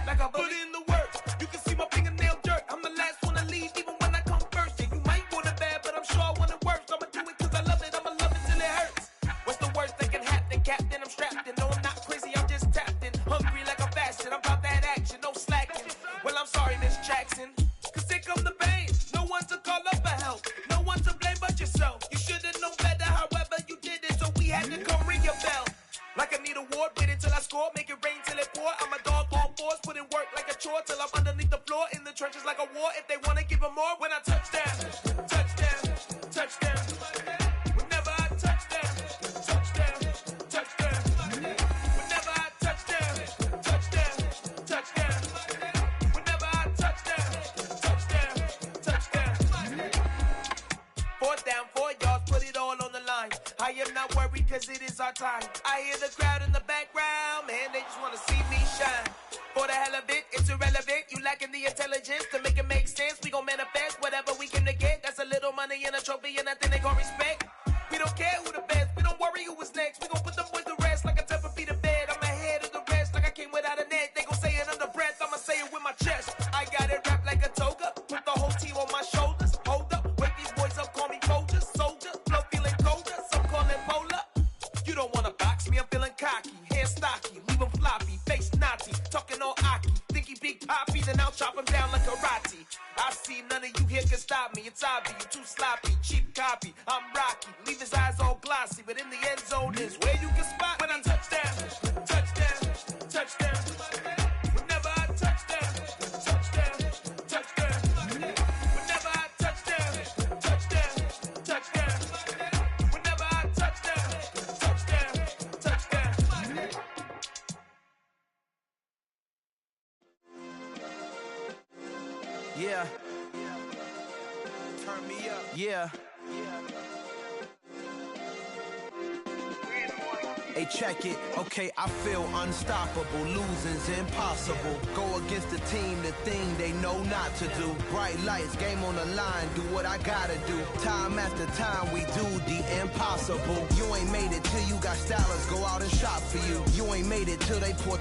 Like a bully. Put in the work, you can see my fingernail dirt. I'm the last one to leave, even when I come first. Yeah, you might want it bad, but I'm sure I want it worse. I'ma do it cause I love it, I'ma love it till it hurts. What's the worst that can happen, Captain? I'm strapped in, no I'm not crazy, I'm just tapped in. Hungry like I'm fasting, I'm about that action, no slacking. Well, I'm sorry, Miss Jackson, cause here come the pain. No one to call up for help, no one to blame but yourself. You should've known better, however you did it, so we had to come ring your bell. Like I need a ward, wait until I score, make it rain till it pour. I'm a dog on force, put in work like a chore till I'm underneath the floor, in the trenches like a war. If they wanna give them more, when I touch down, touchdown, touchdown. Whenever I touch cause it is our time. I hear the crowd in the background, man, they just wanna see me shine. For the hell of it, it's irrelevant. You lacking the intelligence to make it make sense. We gon' manifest whatever we came to get. That's a little money and a trophy and nothing they gon' respect. We don't care who the best, we don't worry who was next. We gon' put them boys to rest like a temper feet of bed. I'm ahead of the rest like I came without a net. They gon' say it under breath, I'ma say it with my chest. I got it wrapped like a toga, put the whole team on my shoulders. Hold up, wake these boys up, call me Folger, soldier. Flow feeling colder, some call it polar. You don't wanna box me, I'm feeling cocky. Hair stocky, leave him floppy, face naughty. Talking all aki, think he big poppy, then I'll chop him down like karate. I see none of you here can stop me. It's obvious, you too sloppy, cheap copy. I'm Rocky, leave his eyes all glossy, but in the end zone is where you can spot when I touchdown, touchdown, touchdown. Whenever I touchdown, touchdown, touchdown. Whenever I touchdown, touchdown, touchdown. Whenever I touchdown, touchdown, touchdown. Yeah. Turn me up. Yeah. Hey, check it. Okay, I feel unstoppable. Losing's impossible. Go against the team, the thing they know not to do. Bright lights, game on the line. Do what I gotta do. Time after time, we do the impossible. You ain't made it till you got stylists go out and shop for you. You ain't made it till they pour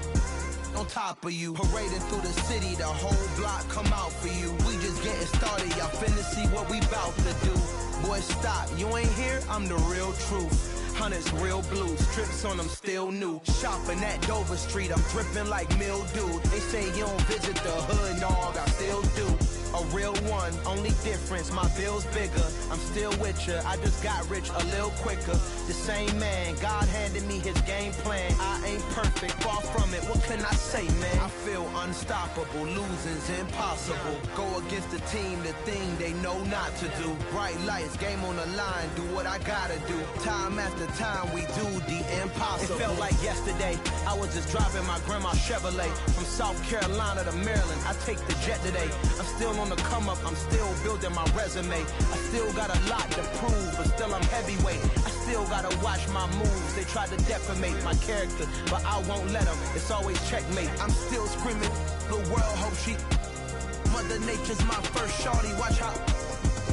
on top of you. Parading through the city, the whole block come out for you. We just getting started, y'all finna see what we bout to do. Boy, stop, you ain't here, I'm the real truth. Hunters, real blue, strips on them still new. Shopping at Dover Street, I'm dripping like mildew. They say you don't visit the hood, dog, I still do. A real one, only difference, my bill's bigger. I'm still with ya, I just got rich a little quicker. The same man, God handed me his game plan. I ain't perfect, far from it, what can I say, man? I feel unstoppable, losing's impossible. Go against the team, the thing they know not to do. Bright lights, game on the line, do what I gotta do. Time after time, we do the impossible. It felt like yesterday, I was just driving my grandma's Chevrolet. From South Carolina to Maryland, I take the jet today. I'm still on the come up, I'm still building my resume. I still got a lot to prove, but still I'm heavyweight. I still gotta watch my moves. They try to defamate my character, but I won't let them. It's always checkmate. I'm still screaming, the world hope she. Mother Nature's my first shorty, watch how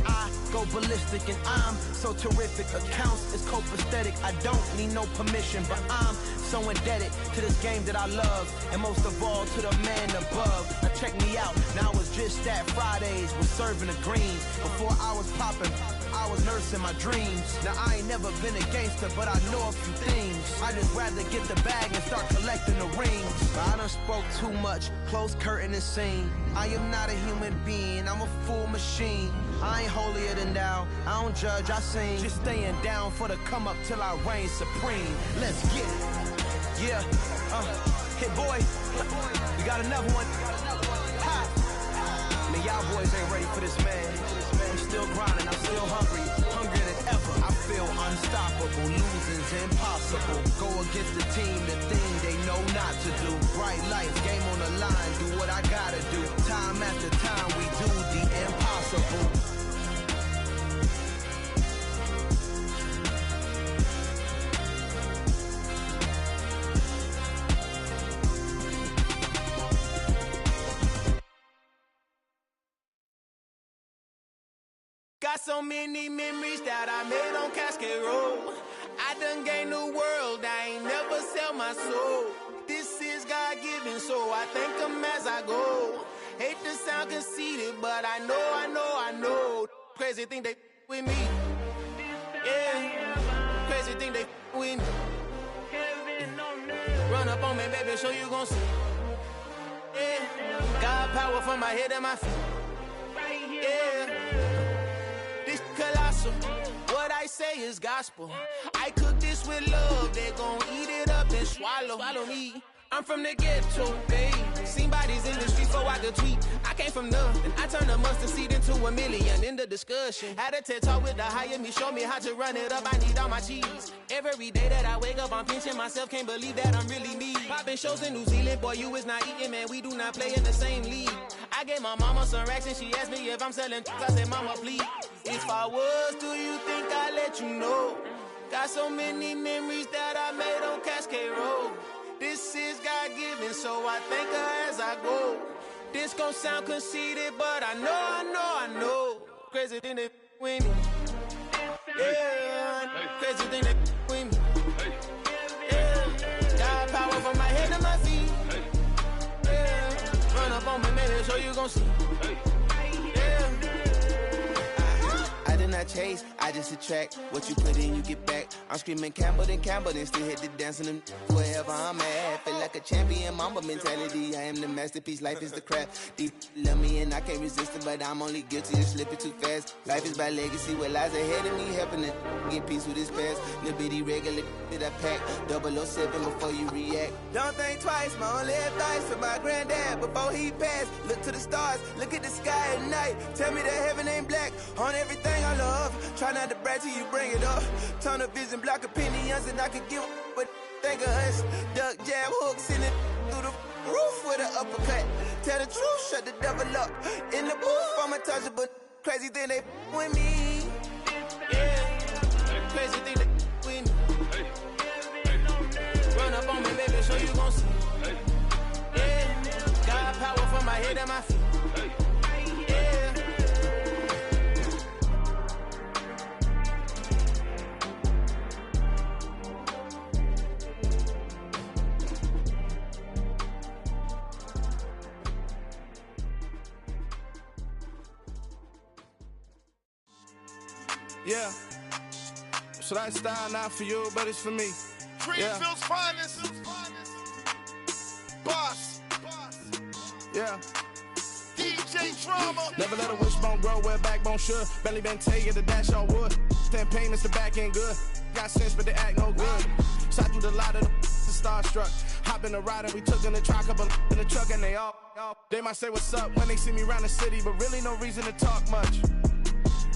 I go ballistic and I'm so terrific. Accounts is copacetic, I don't need no permission, but I'm so indebted to this game that I love, and most of all to the man above. Now check me out, now it's just that Fridays was serving the greens. Before I was popping, I was nursing my dreams. Now I ain't never been a gangster, but I know a few things. I just rather get the bag and start collecting the rings. I done spoke too much, close curtain and scene. I am not a human being, I'm a full machine. I ain't holier than thou, I don't judge, I sing. Just staying down for the come up till I reign supreme. Let's get it. Yeah, hit boy, we got another one. Ha! Man, y'all boys ain't ready for this, man. I'm still grinding, I'm still hungry, hungrier than ever. I feel unstoppable, losing's impossible. Go against the team, the thing they know not to do. Bright lights, game on the line, do what I gotta do. Time after time, we do the impossible. Got so many memories that I made on Cascade Road. I done gained the world, I ain't never sell my soul. This is God-given, so I thank him as I go. Hate to sound conceited, but I know. Crazy thing they with me. Yeah, crazy thing they with me. Run up on me, baby, show you gon' see. Yeah, got power from my head and my feet. Yeah. Colossal, what I say is gospel. I cook this with love, they gon' eat it up and swallow me. I'm from the ghetto, babe. Seen bodies in the streets before I could tweet. I came from nothing, I turned a mustard seed into a million. In the discussion, had a TED talk with the higher me, show me how to run it up. I need all my cheese. Every day that I wake up, I'm pinching myself. Can't believe that I'm really me. Popping shows in New Zealand, boy, you is not eating, man. We do not play in the same league. I gave my mama some racks and she asked me if I'm selling. I said, mama, please. If I was, do you think I'd let you know? Got so many memories that I made on Cascade Road. This is God-given, so I thank her as I go. This gon' sound conceited, but I know. Crazy thing that with me. Yeah, crazy thing that with me. Yeah, got power from my head to my feet. Yeah, run up on me, man, so you gon' see. I did not chase, I just attract. What you put in, you get back. I'm screaming Campbell, then still hit the dancing and wherever I'm at. Feel like a champion, mamba mentality. I am the masterpiece, life is the crap. These love me and I can't resist it, but I'm only guilty of slipping too fast. Life is by legacy, what lies ahead of me, helping to get peace with this past. Little bitty regular that I pack, 007 before you react. Don't think twice, my only advice for my granddad before he passed. Look to the stars, look at the sky at night. Tell me that heaven ain't black on everything I love. Try not to brag till you bring it up. Tunnel vision, block opinions, and I can give what think of us. Duck jab hooks in it through the roof with an uppercut. Tell the truth, shut the devil up. In the booth, I'm untouchable. Crazy thing they with me. Yeah, crazy thing they with me. Run up on me, baby, so you gon' see. Yeah, got power from my head and my feet. Yeah, so that style not for you, but it's for me. Greenfield's finest. Boss. Yeah. DJ Drama. Never let a wishbone grow where backbone should. Belly been taking the dash on wood. 10 payments, the back end good. Got sense, but they act no good. Shot through the lot of the starstruck. Hop in the ride and we took in the truck, couple in the truck, and they all. They might say what's up when they see me around the city, but really no reason to talk much.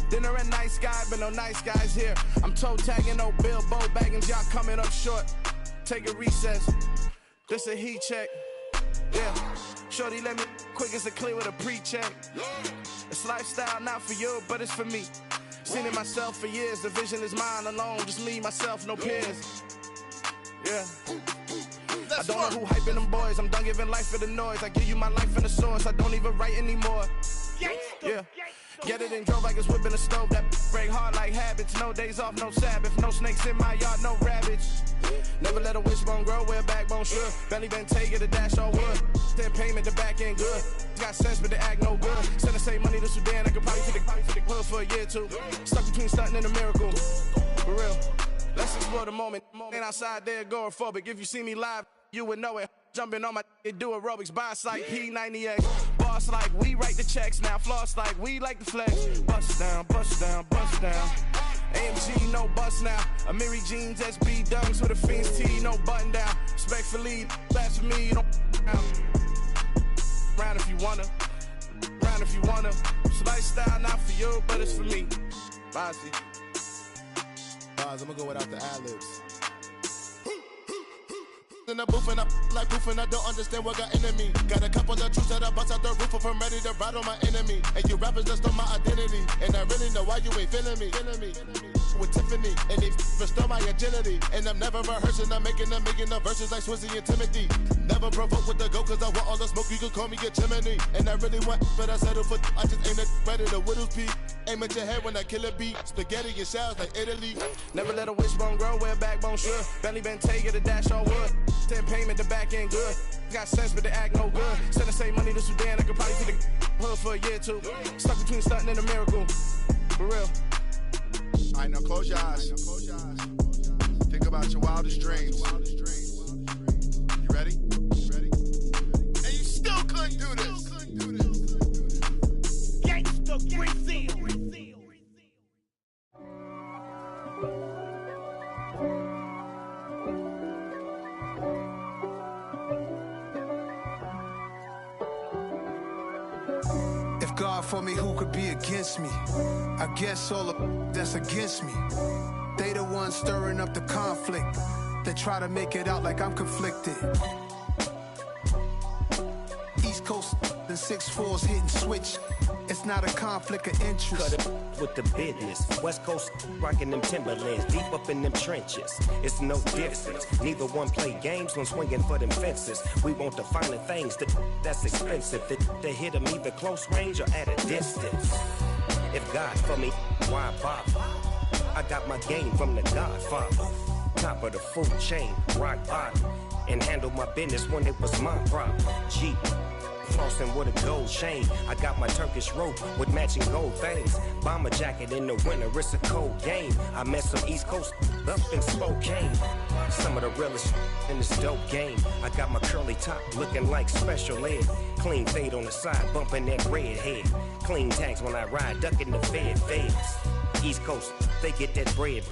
Dinner and nice guy, but no nice guys here. I'm toe tagging, no Bilbo Baggins, y'all coming up short. Take a recess, this a heat check. Yeah, shorty let me quick as a clear with a pre-check. It's lifestyle, not for you, but it's for me. Seen it myself for years, the vision is mine alone. Just me, myself, no peers. Yeah. I don't know who hyping them boys, I'm done giving life for the noise. I give you my life in the source, I don't even write anymore. Yeah. Get it and drove like it's whipping a stove. That break hard like habits. No days off, no Sabbath. No snakes in my yard, no rabbits. Never let a wishbone grow where backbone should. Belly been taking the dash on wood. 10 payment, the back end good. Got sense, but they act no good. Send the same money to Sudan. I could probably take the hood for a year or two. Stuck between stunting and a miracle. For real. Let's explore the moment. Ain't outside there agoraphobic. If you see me live, you would know it. Jumping on my do aerobics, boss like P90X. Boss like we write the checks now. Floss like we like the flex. Bust down, bust down, bust down. AMG, no bust now. Amiri jeans, SB dunks with a Fiends T, no button down. Respectfully, that's for me, you don't down. Round if you wanna, round if you wanna. It's lifestyle, not for you, but it's for me. Bossy. Boss, I'm gonna go without the ad-libs. In the booth and I like proof and I don't understand what got into me. Got a couple of truths that I bust out the roof if I'm ready to ride on my enemy. And you rappers just on my identity. And I really know why you ain't feeling me. With Tiffany, and they restore my agility. And I'm never rehearsing, I'm making a million of verses like Swizzy and Timothy. Never provoke with the go, cause I want all the smoke, you can call me a chimney. And I really want, but I settle for, I just ain't ready to Widow's Peak. Aim at your head when I kill a beat. Spaghetti and shells like Italy. Never let a wishbone grow where backbone should. Belly been taking the dash on wood. 10 payment, the back end good. Got sense, but they act no good. Send the same money to Sudan, I could probably take the hood for a year or two. Stuck between stunting and a miracle. For real. Alright, now close your eyes. Think about your wildest dreams. You ready? And you still couldn't do this. Gangsta Brazil. God for me, who could be against me? I guess all of that's against me. They the ones stirring up the conflict. They try to make it out like I'm conflicted. East Coast, the 6'4s hitting switch. It's not a conflict of interest. Cut it with the business. West Coast rocking them Timberlands, deep up in them trenches. It's no difference. Neither one play games when swinging for them fences. We want the finer things that's expensive. That hit them either close range or at a distance. If God for me, why bother? I got my game from the Godfather. Top of the food chain, rock bottom. And handle my business when it was my problem. G. Flossing with a gold chain. I got my Turkish rope with matching gold things. Bomber jacket in the winter, it's a cold game. I met some East Coast up in Spokane. Some of the realest in this dope game. I got my curly top looking like special ed. Clean fade on the side, bumping that red head. Clean tags when I ride, ducking the feds. East Coast, they get that bread.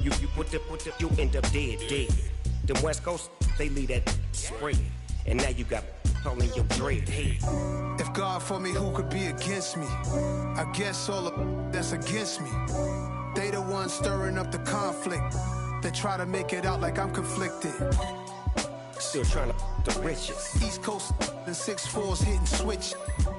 You you end up dead. Them West Coast, they leave that spread. And now you got calling your dread head. If God for me, who could be against me? I guess all the that's against me. They the ones stirring up the conflict. They try to make it out like I'm conflicted. Still trying to the riches. East Coast and 6'4s hitting switch.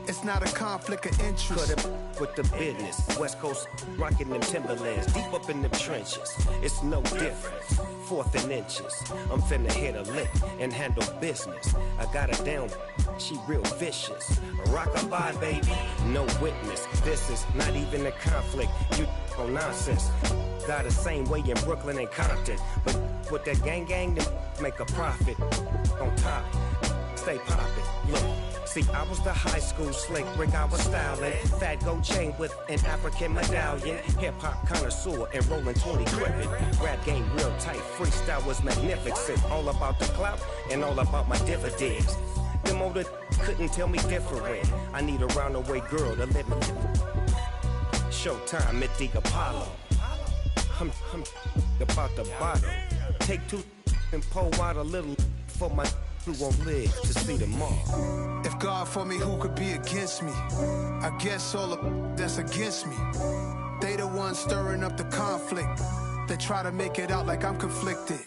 It's not a conflict of interest. Cut it with the business. West Coast rocking them Timberlands, deep up in them trenches. It's no difference. 4th and inches. I'm finna hit a lick and handle business. I got her down, she real vicious. Rockabye, baby, no witness. This is not even a conflict. You on nonsense. Got the same way in Brooklyn and Compton. But with that gang, then make a profit. On top, stay poppin'. Look. See, I was the high school slick Rick, I was styling. Fat gold chain with an African medallion. Hip-hop connoisseur and rolling 20 crippin'. Rap game real tight, freestyle was magnificent. All about the clout and all about my dividends. Them older couldn't tell me different. I need a roundaway girl to let me. Showtime at the Apollo. I'm about the bottom. Take 2 and pour out a little for my who won't live to see tomorrow. If God for me, who could be against me? I guess all the that's against me. They the ones stirring up the conflict. They try to make it out like I'm conflicted.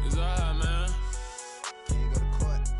It's alright, man. Can you go to court?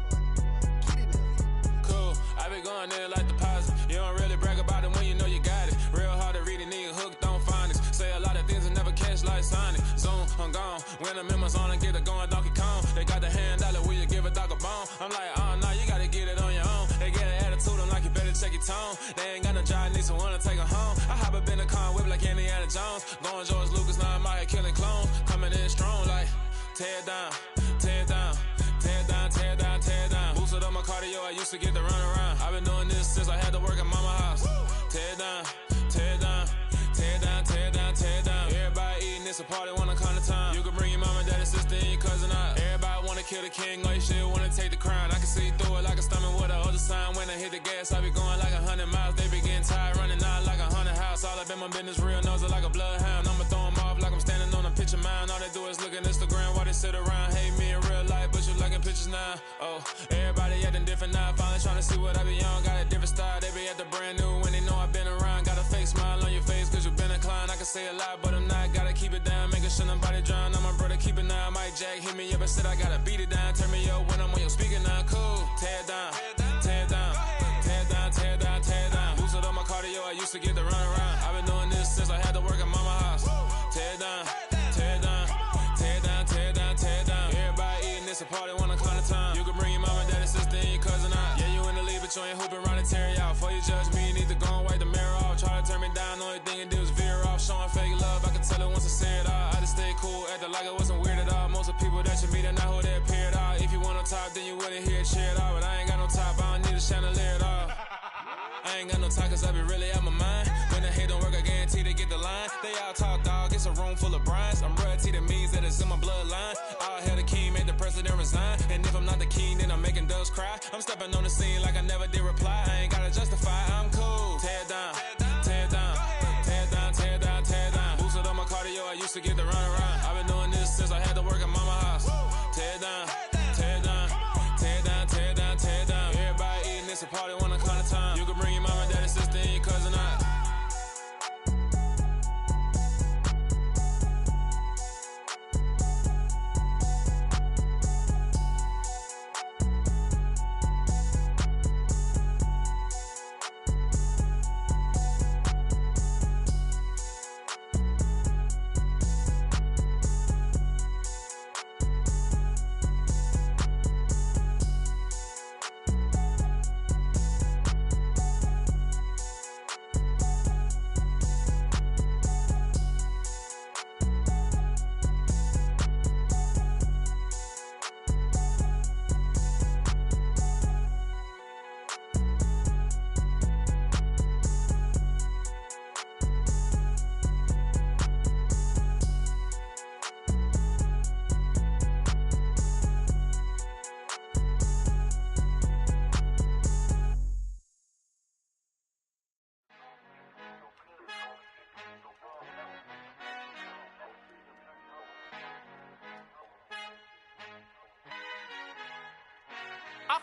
Get it up. Cool. I be going there like the positive. You don't really brag about it when you know you got it. Real hard to read a nigga hooked, don't find it. Say a lot of things and never catch like Sonic. Zone, I'm gone. When I'm in my zone, I get it going Donkey Kong. They got the $100, will you give a dog a bone? I'm like, oh, no, you gotta get it on your own. They get an attitude, I'm like, you better check your tone. They ain't got no job, need someone to take her home. I hop up in the car, whip like Indiana Jones. Going George Lucas, now I'm out here killing clones. Coming in strong, like, tear down, tear down, tear down, tear down, tear down. Boosted up my cardio, I used to get to run around. I've been doing this since I had to work at mama house. Tear down, tear down, tear down, tear down, tear down. Everybody eating, it's a party, wanna come to time. You can bring your mama, daddy, sister, and your cousin out. Everybody wanna kill the king, or you shit wanna take the crown. I can see through it like a stomach with a other sign. When I hit the gas, I be going like 100 miles. They be getting tired, running out like 100 house. All up in my business, real nose like a bloodhound. I'ma throw them off like I'm standing on a picture mound. All they do is look at Instagram while they sit around. Hate me in real life, but you liking pictures now. Oh, everybody acting different now. Finally trying to see what I be on. Got a different style, they be at the brand new when they know I've been around. Got a fake smile on your face, cause you been inclined. I can say a lot, but I'm not. Gotta keep it down, making sure nobody drown. I'm my brother, keep it now. Mike Jack hit me up and said I gotta beat it down. Turn me up when I'm on your speaker now. Cool, tear down, tear down, tear down, tear down, tear down. Boosted up my cardio, I used to get to run around. I've been doing this since I had to work at mama house. Tear down, tear down, tear down, tear down, tear down. Everybody eating, it's a party, wanna come to time. You can bring your mama, daddy, sister, and your cousin out. Yeah, you in the lead, but you ain't hooping around and tear out. Before you judge me, you need to go and wipe the mirror off. Try to turn me down, only thing you do is veer off. Showing fake love, I can tell it once I say it all. I just stay cool, acting like it wasn't weird at all. Most of the people that you meet are not who they appear at all. If you want on top, then you wouldn't hear it cheer at all. But I ain't got no top, I don't need a chandelier at all. I ain't got no time, cause I be really out my mind. When the hate don't work, I guarantee they get the line. They all talk dog, it's a room full of brinds. I'm royalty, that means that it's in my bloodline. All hell the king, made the president resign. And if I'm not the king, then I'm making doves cry. I'm stepping on the scene like I never did reply. I ain't gotta justify, I'm cool. Tear down, tear down, tear down, tear down, tear down. Boosted up my cardio, I used to get to run around. I've been doing this since I had to work at mama house. Tear down, tear down, tear down, tear down, tear down. Everybody eating, it's a party, wanna come to time. You can bring your mama, daddy, sister, and your cousin out.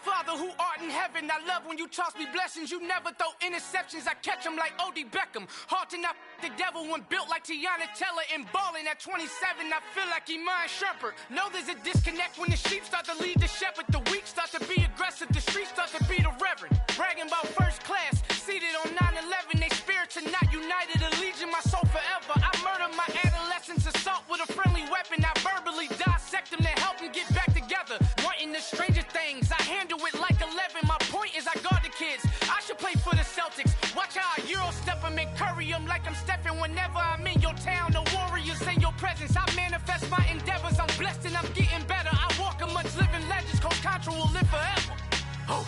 Father who art in heaven, I love when you toss me blessings. You never throw interceptions, I catch them like O.D. Beckham. Hard to not the devil when built like Tiana Teller and balling at 27. I feel like Iman Shumpert. Know there's a disconnect when the sheep start to lead the shepherd. The weak start to be aggressive, the streets start to be the reverend. Bragging about first class, seated on 9/11. They spirits are not united, a legion, my soul forever. I murder my adolescence, assault with a friendly weapon. I verbally dissect them to help them get back together. Wanting the stranger things, I handle it like 11. My point is I guard the kids. I should play for the Celtics. Watch how I Euro step them and curry them like I'm stepping. Whenever I'm in your town, the warriors in your presence. I manifest my endeavors. I'm blessed and I'm getting better. I walk amongst living legends. Coach Contra will live forever. Oh.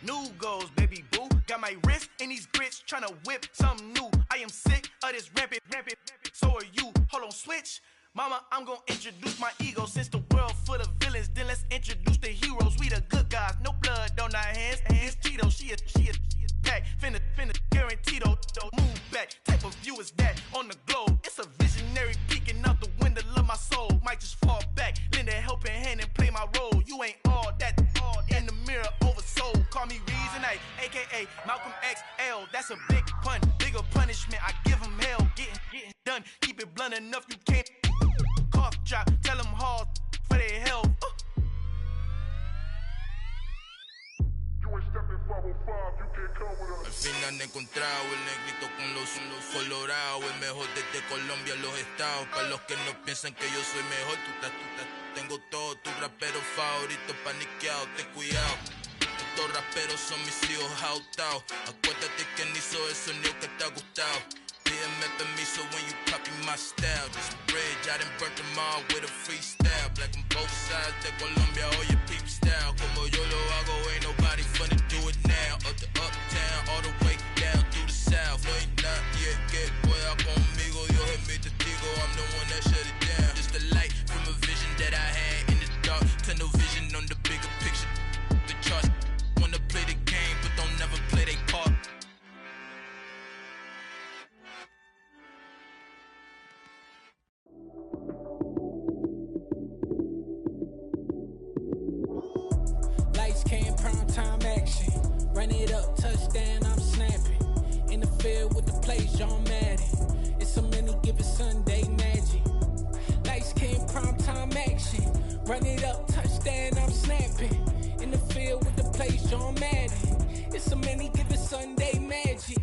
New goals, baby boo. Got my wrist in these grits, tryna whip something new. I am sick of this rampant. So are you. Hold on, switch. Mama, I'm gonna introduce my ego. Since the world full of villains, then let's introduce the heroes. We the good guys, no blood on our hands. It's Tito, she a pack. Finna guaranteed, move back. Type of view is that on the globe? It's a visionary peeking out the window of my soul. Might just fall back, lend a helping hand and play my role. You ain't all that, in the mirror oversold. Call me Reason A, aka Malcolm XL. That's a big pun, bigger punishment. I give him hell, getting done. Keep it blunt enough, you can't cough drop. Tell them hard for their health. Al fin han encontrado el negrito con los colorados, el mejor desde Colombia a los estados. Para los que no piensan que yo soy mejor, tengo todo, tus raperos favoritos paniqueados, ten cuidado. Estos raperos son mis hijos adoptados. Acuérdate que ni hizo el sonido que te ha gustado. Pídeme permiso when you copy my style. This bridge, I done burnt them all with a freestyle. Black on both sides de Colombia, oye peep style. Como yo lo hago, ain't nobody finna do it now. Up the uptown, all the way down through the south. Ain't nadie que pueda conmigo, Dios es mi testigo. I'm the one that shut it down. Just a light from a vision that I had in the dark. Tunnel vision on the bigger picture. The charts wanna play the game, but don't never play their part. Lights came, prime time action. Run it up, touchdown, I'm snapping. In the field with the plays, John Madden. It's a many given Sunday magic. Lights came, prime time action. Run it up, touchdown, I'm snapping. In the field with the plays, John Madden. It's a many given Sunday magic.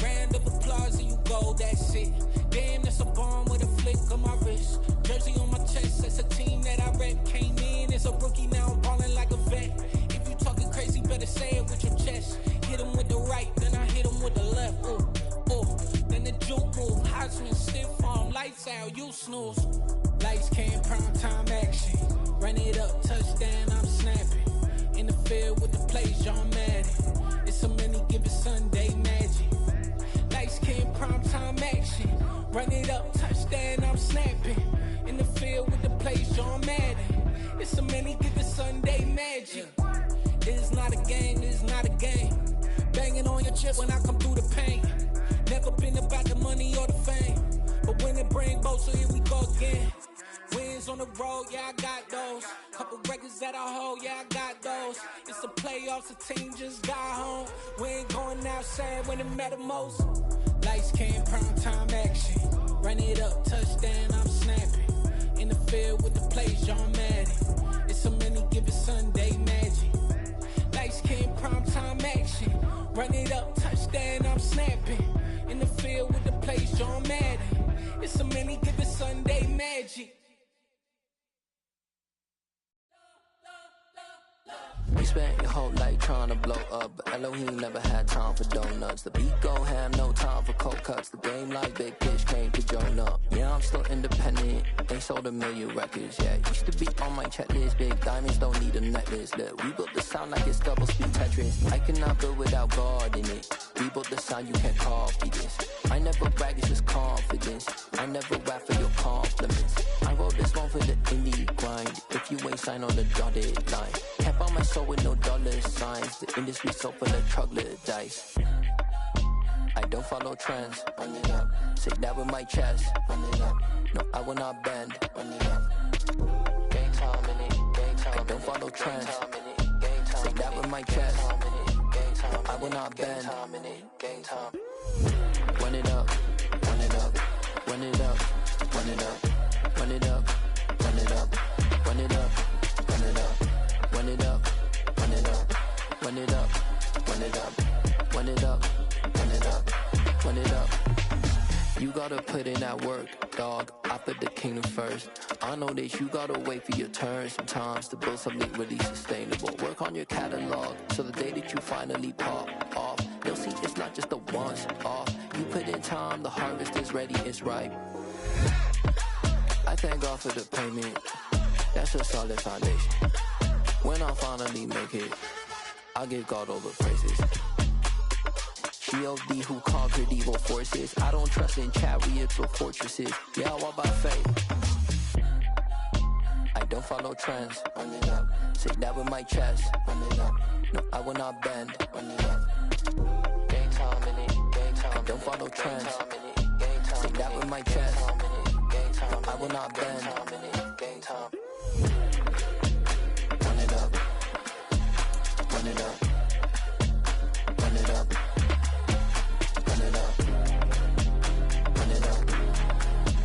Round of applause and you go, that's it. Damn, that's a bomb with a flick on my wrist. Jersey on my chest, that's a team that I rep. Came in as a rookie, now I'm ballin' like a vet. If you talking crazy, better say it with your chest. Hit him with the right, then I hit him with the left. Then the juke move, Heisman, stiff arm, lights out, you snooze. Lights came, prime time action. Run it up, touchdown, I'm snapping. In the field with the plays, John Madden. It's a many given Sunday magic. Lights came, prime time action. Run it up, touchdown, I'm snapping. In the field with the plays, John Madden. It's a many given Sunday magic. This is not a game, this is not a game. Banging on your chest when I come through the pain. Never been about the money or the fame. But when it bring both, so here we go again. Wins on the road, yeah, I got those. Couple records that I hold, yeah, I got those. It's the playoffs, the team just got home. We ain't going outside when it matter most. Lights came, prime time action. Run it up, touchdown, I'm snapping. In the field with the plays, John Madden. It's a many given Sunday magic. Lights came, prime time action. Run it up, touchdown, I'm snapping. In the field with the plays, John Madden. It's a many given Sunday magic. We spent your whole life trying to blow up, but Elohim never had time for donuts. The beat gon' have no time for coke cuts, the game like big fish came to join up. Yeah, I'm still independent, ain't sold a million records yet. Used to be on my checklist, big diamonds don't need a necklace. Look, we built the sound like it's double speed Tetris. I cannot build without God in it. We built the sound, you can't copy this. I never brag, it's just confidence. I never rap for your compliments. I wrote this one for the indie grind. If you ain't signed on the dotted line, can't buy my soul with no dollar signs. The industry so full of troglodytes. I don't follow trends. Run it up. Say that with my chest. Run it up. No, I will not bend. Run it up. Game time in it. Game time. I don't follow trends. Say that with my chest. No, I will not bend. Game time. Run it up. Run it up. Run it up. Run it up. Run it up. Run it up. Run it up. Run it up. Run it up. Run it up. Run it up. Run it up. Run it up. Run it up, run it up. You gotta put in that work, dog. I put the kingdom first. I know that you gotta wait for your turn sometimes to build something really sustainable. Work on your catalog, so the day that you finally pop off, you'll see it's not just a once off. You put in time, the harvest is ready, it's ripe. I thank God for the payment. That's a solid foundation. When I finally make it, I'll give God all the praises. G.O.D. who conquered evil forces. I don't trust in chariots or fortresses. Yeah, I walk by faith. I don't follow trends. Run it up. Say that with my chest. Run it up. No, I will not bend. Run it up. Game time in it. Game time. I don't follow trends. Say that with my chest. No, I will not bend.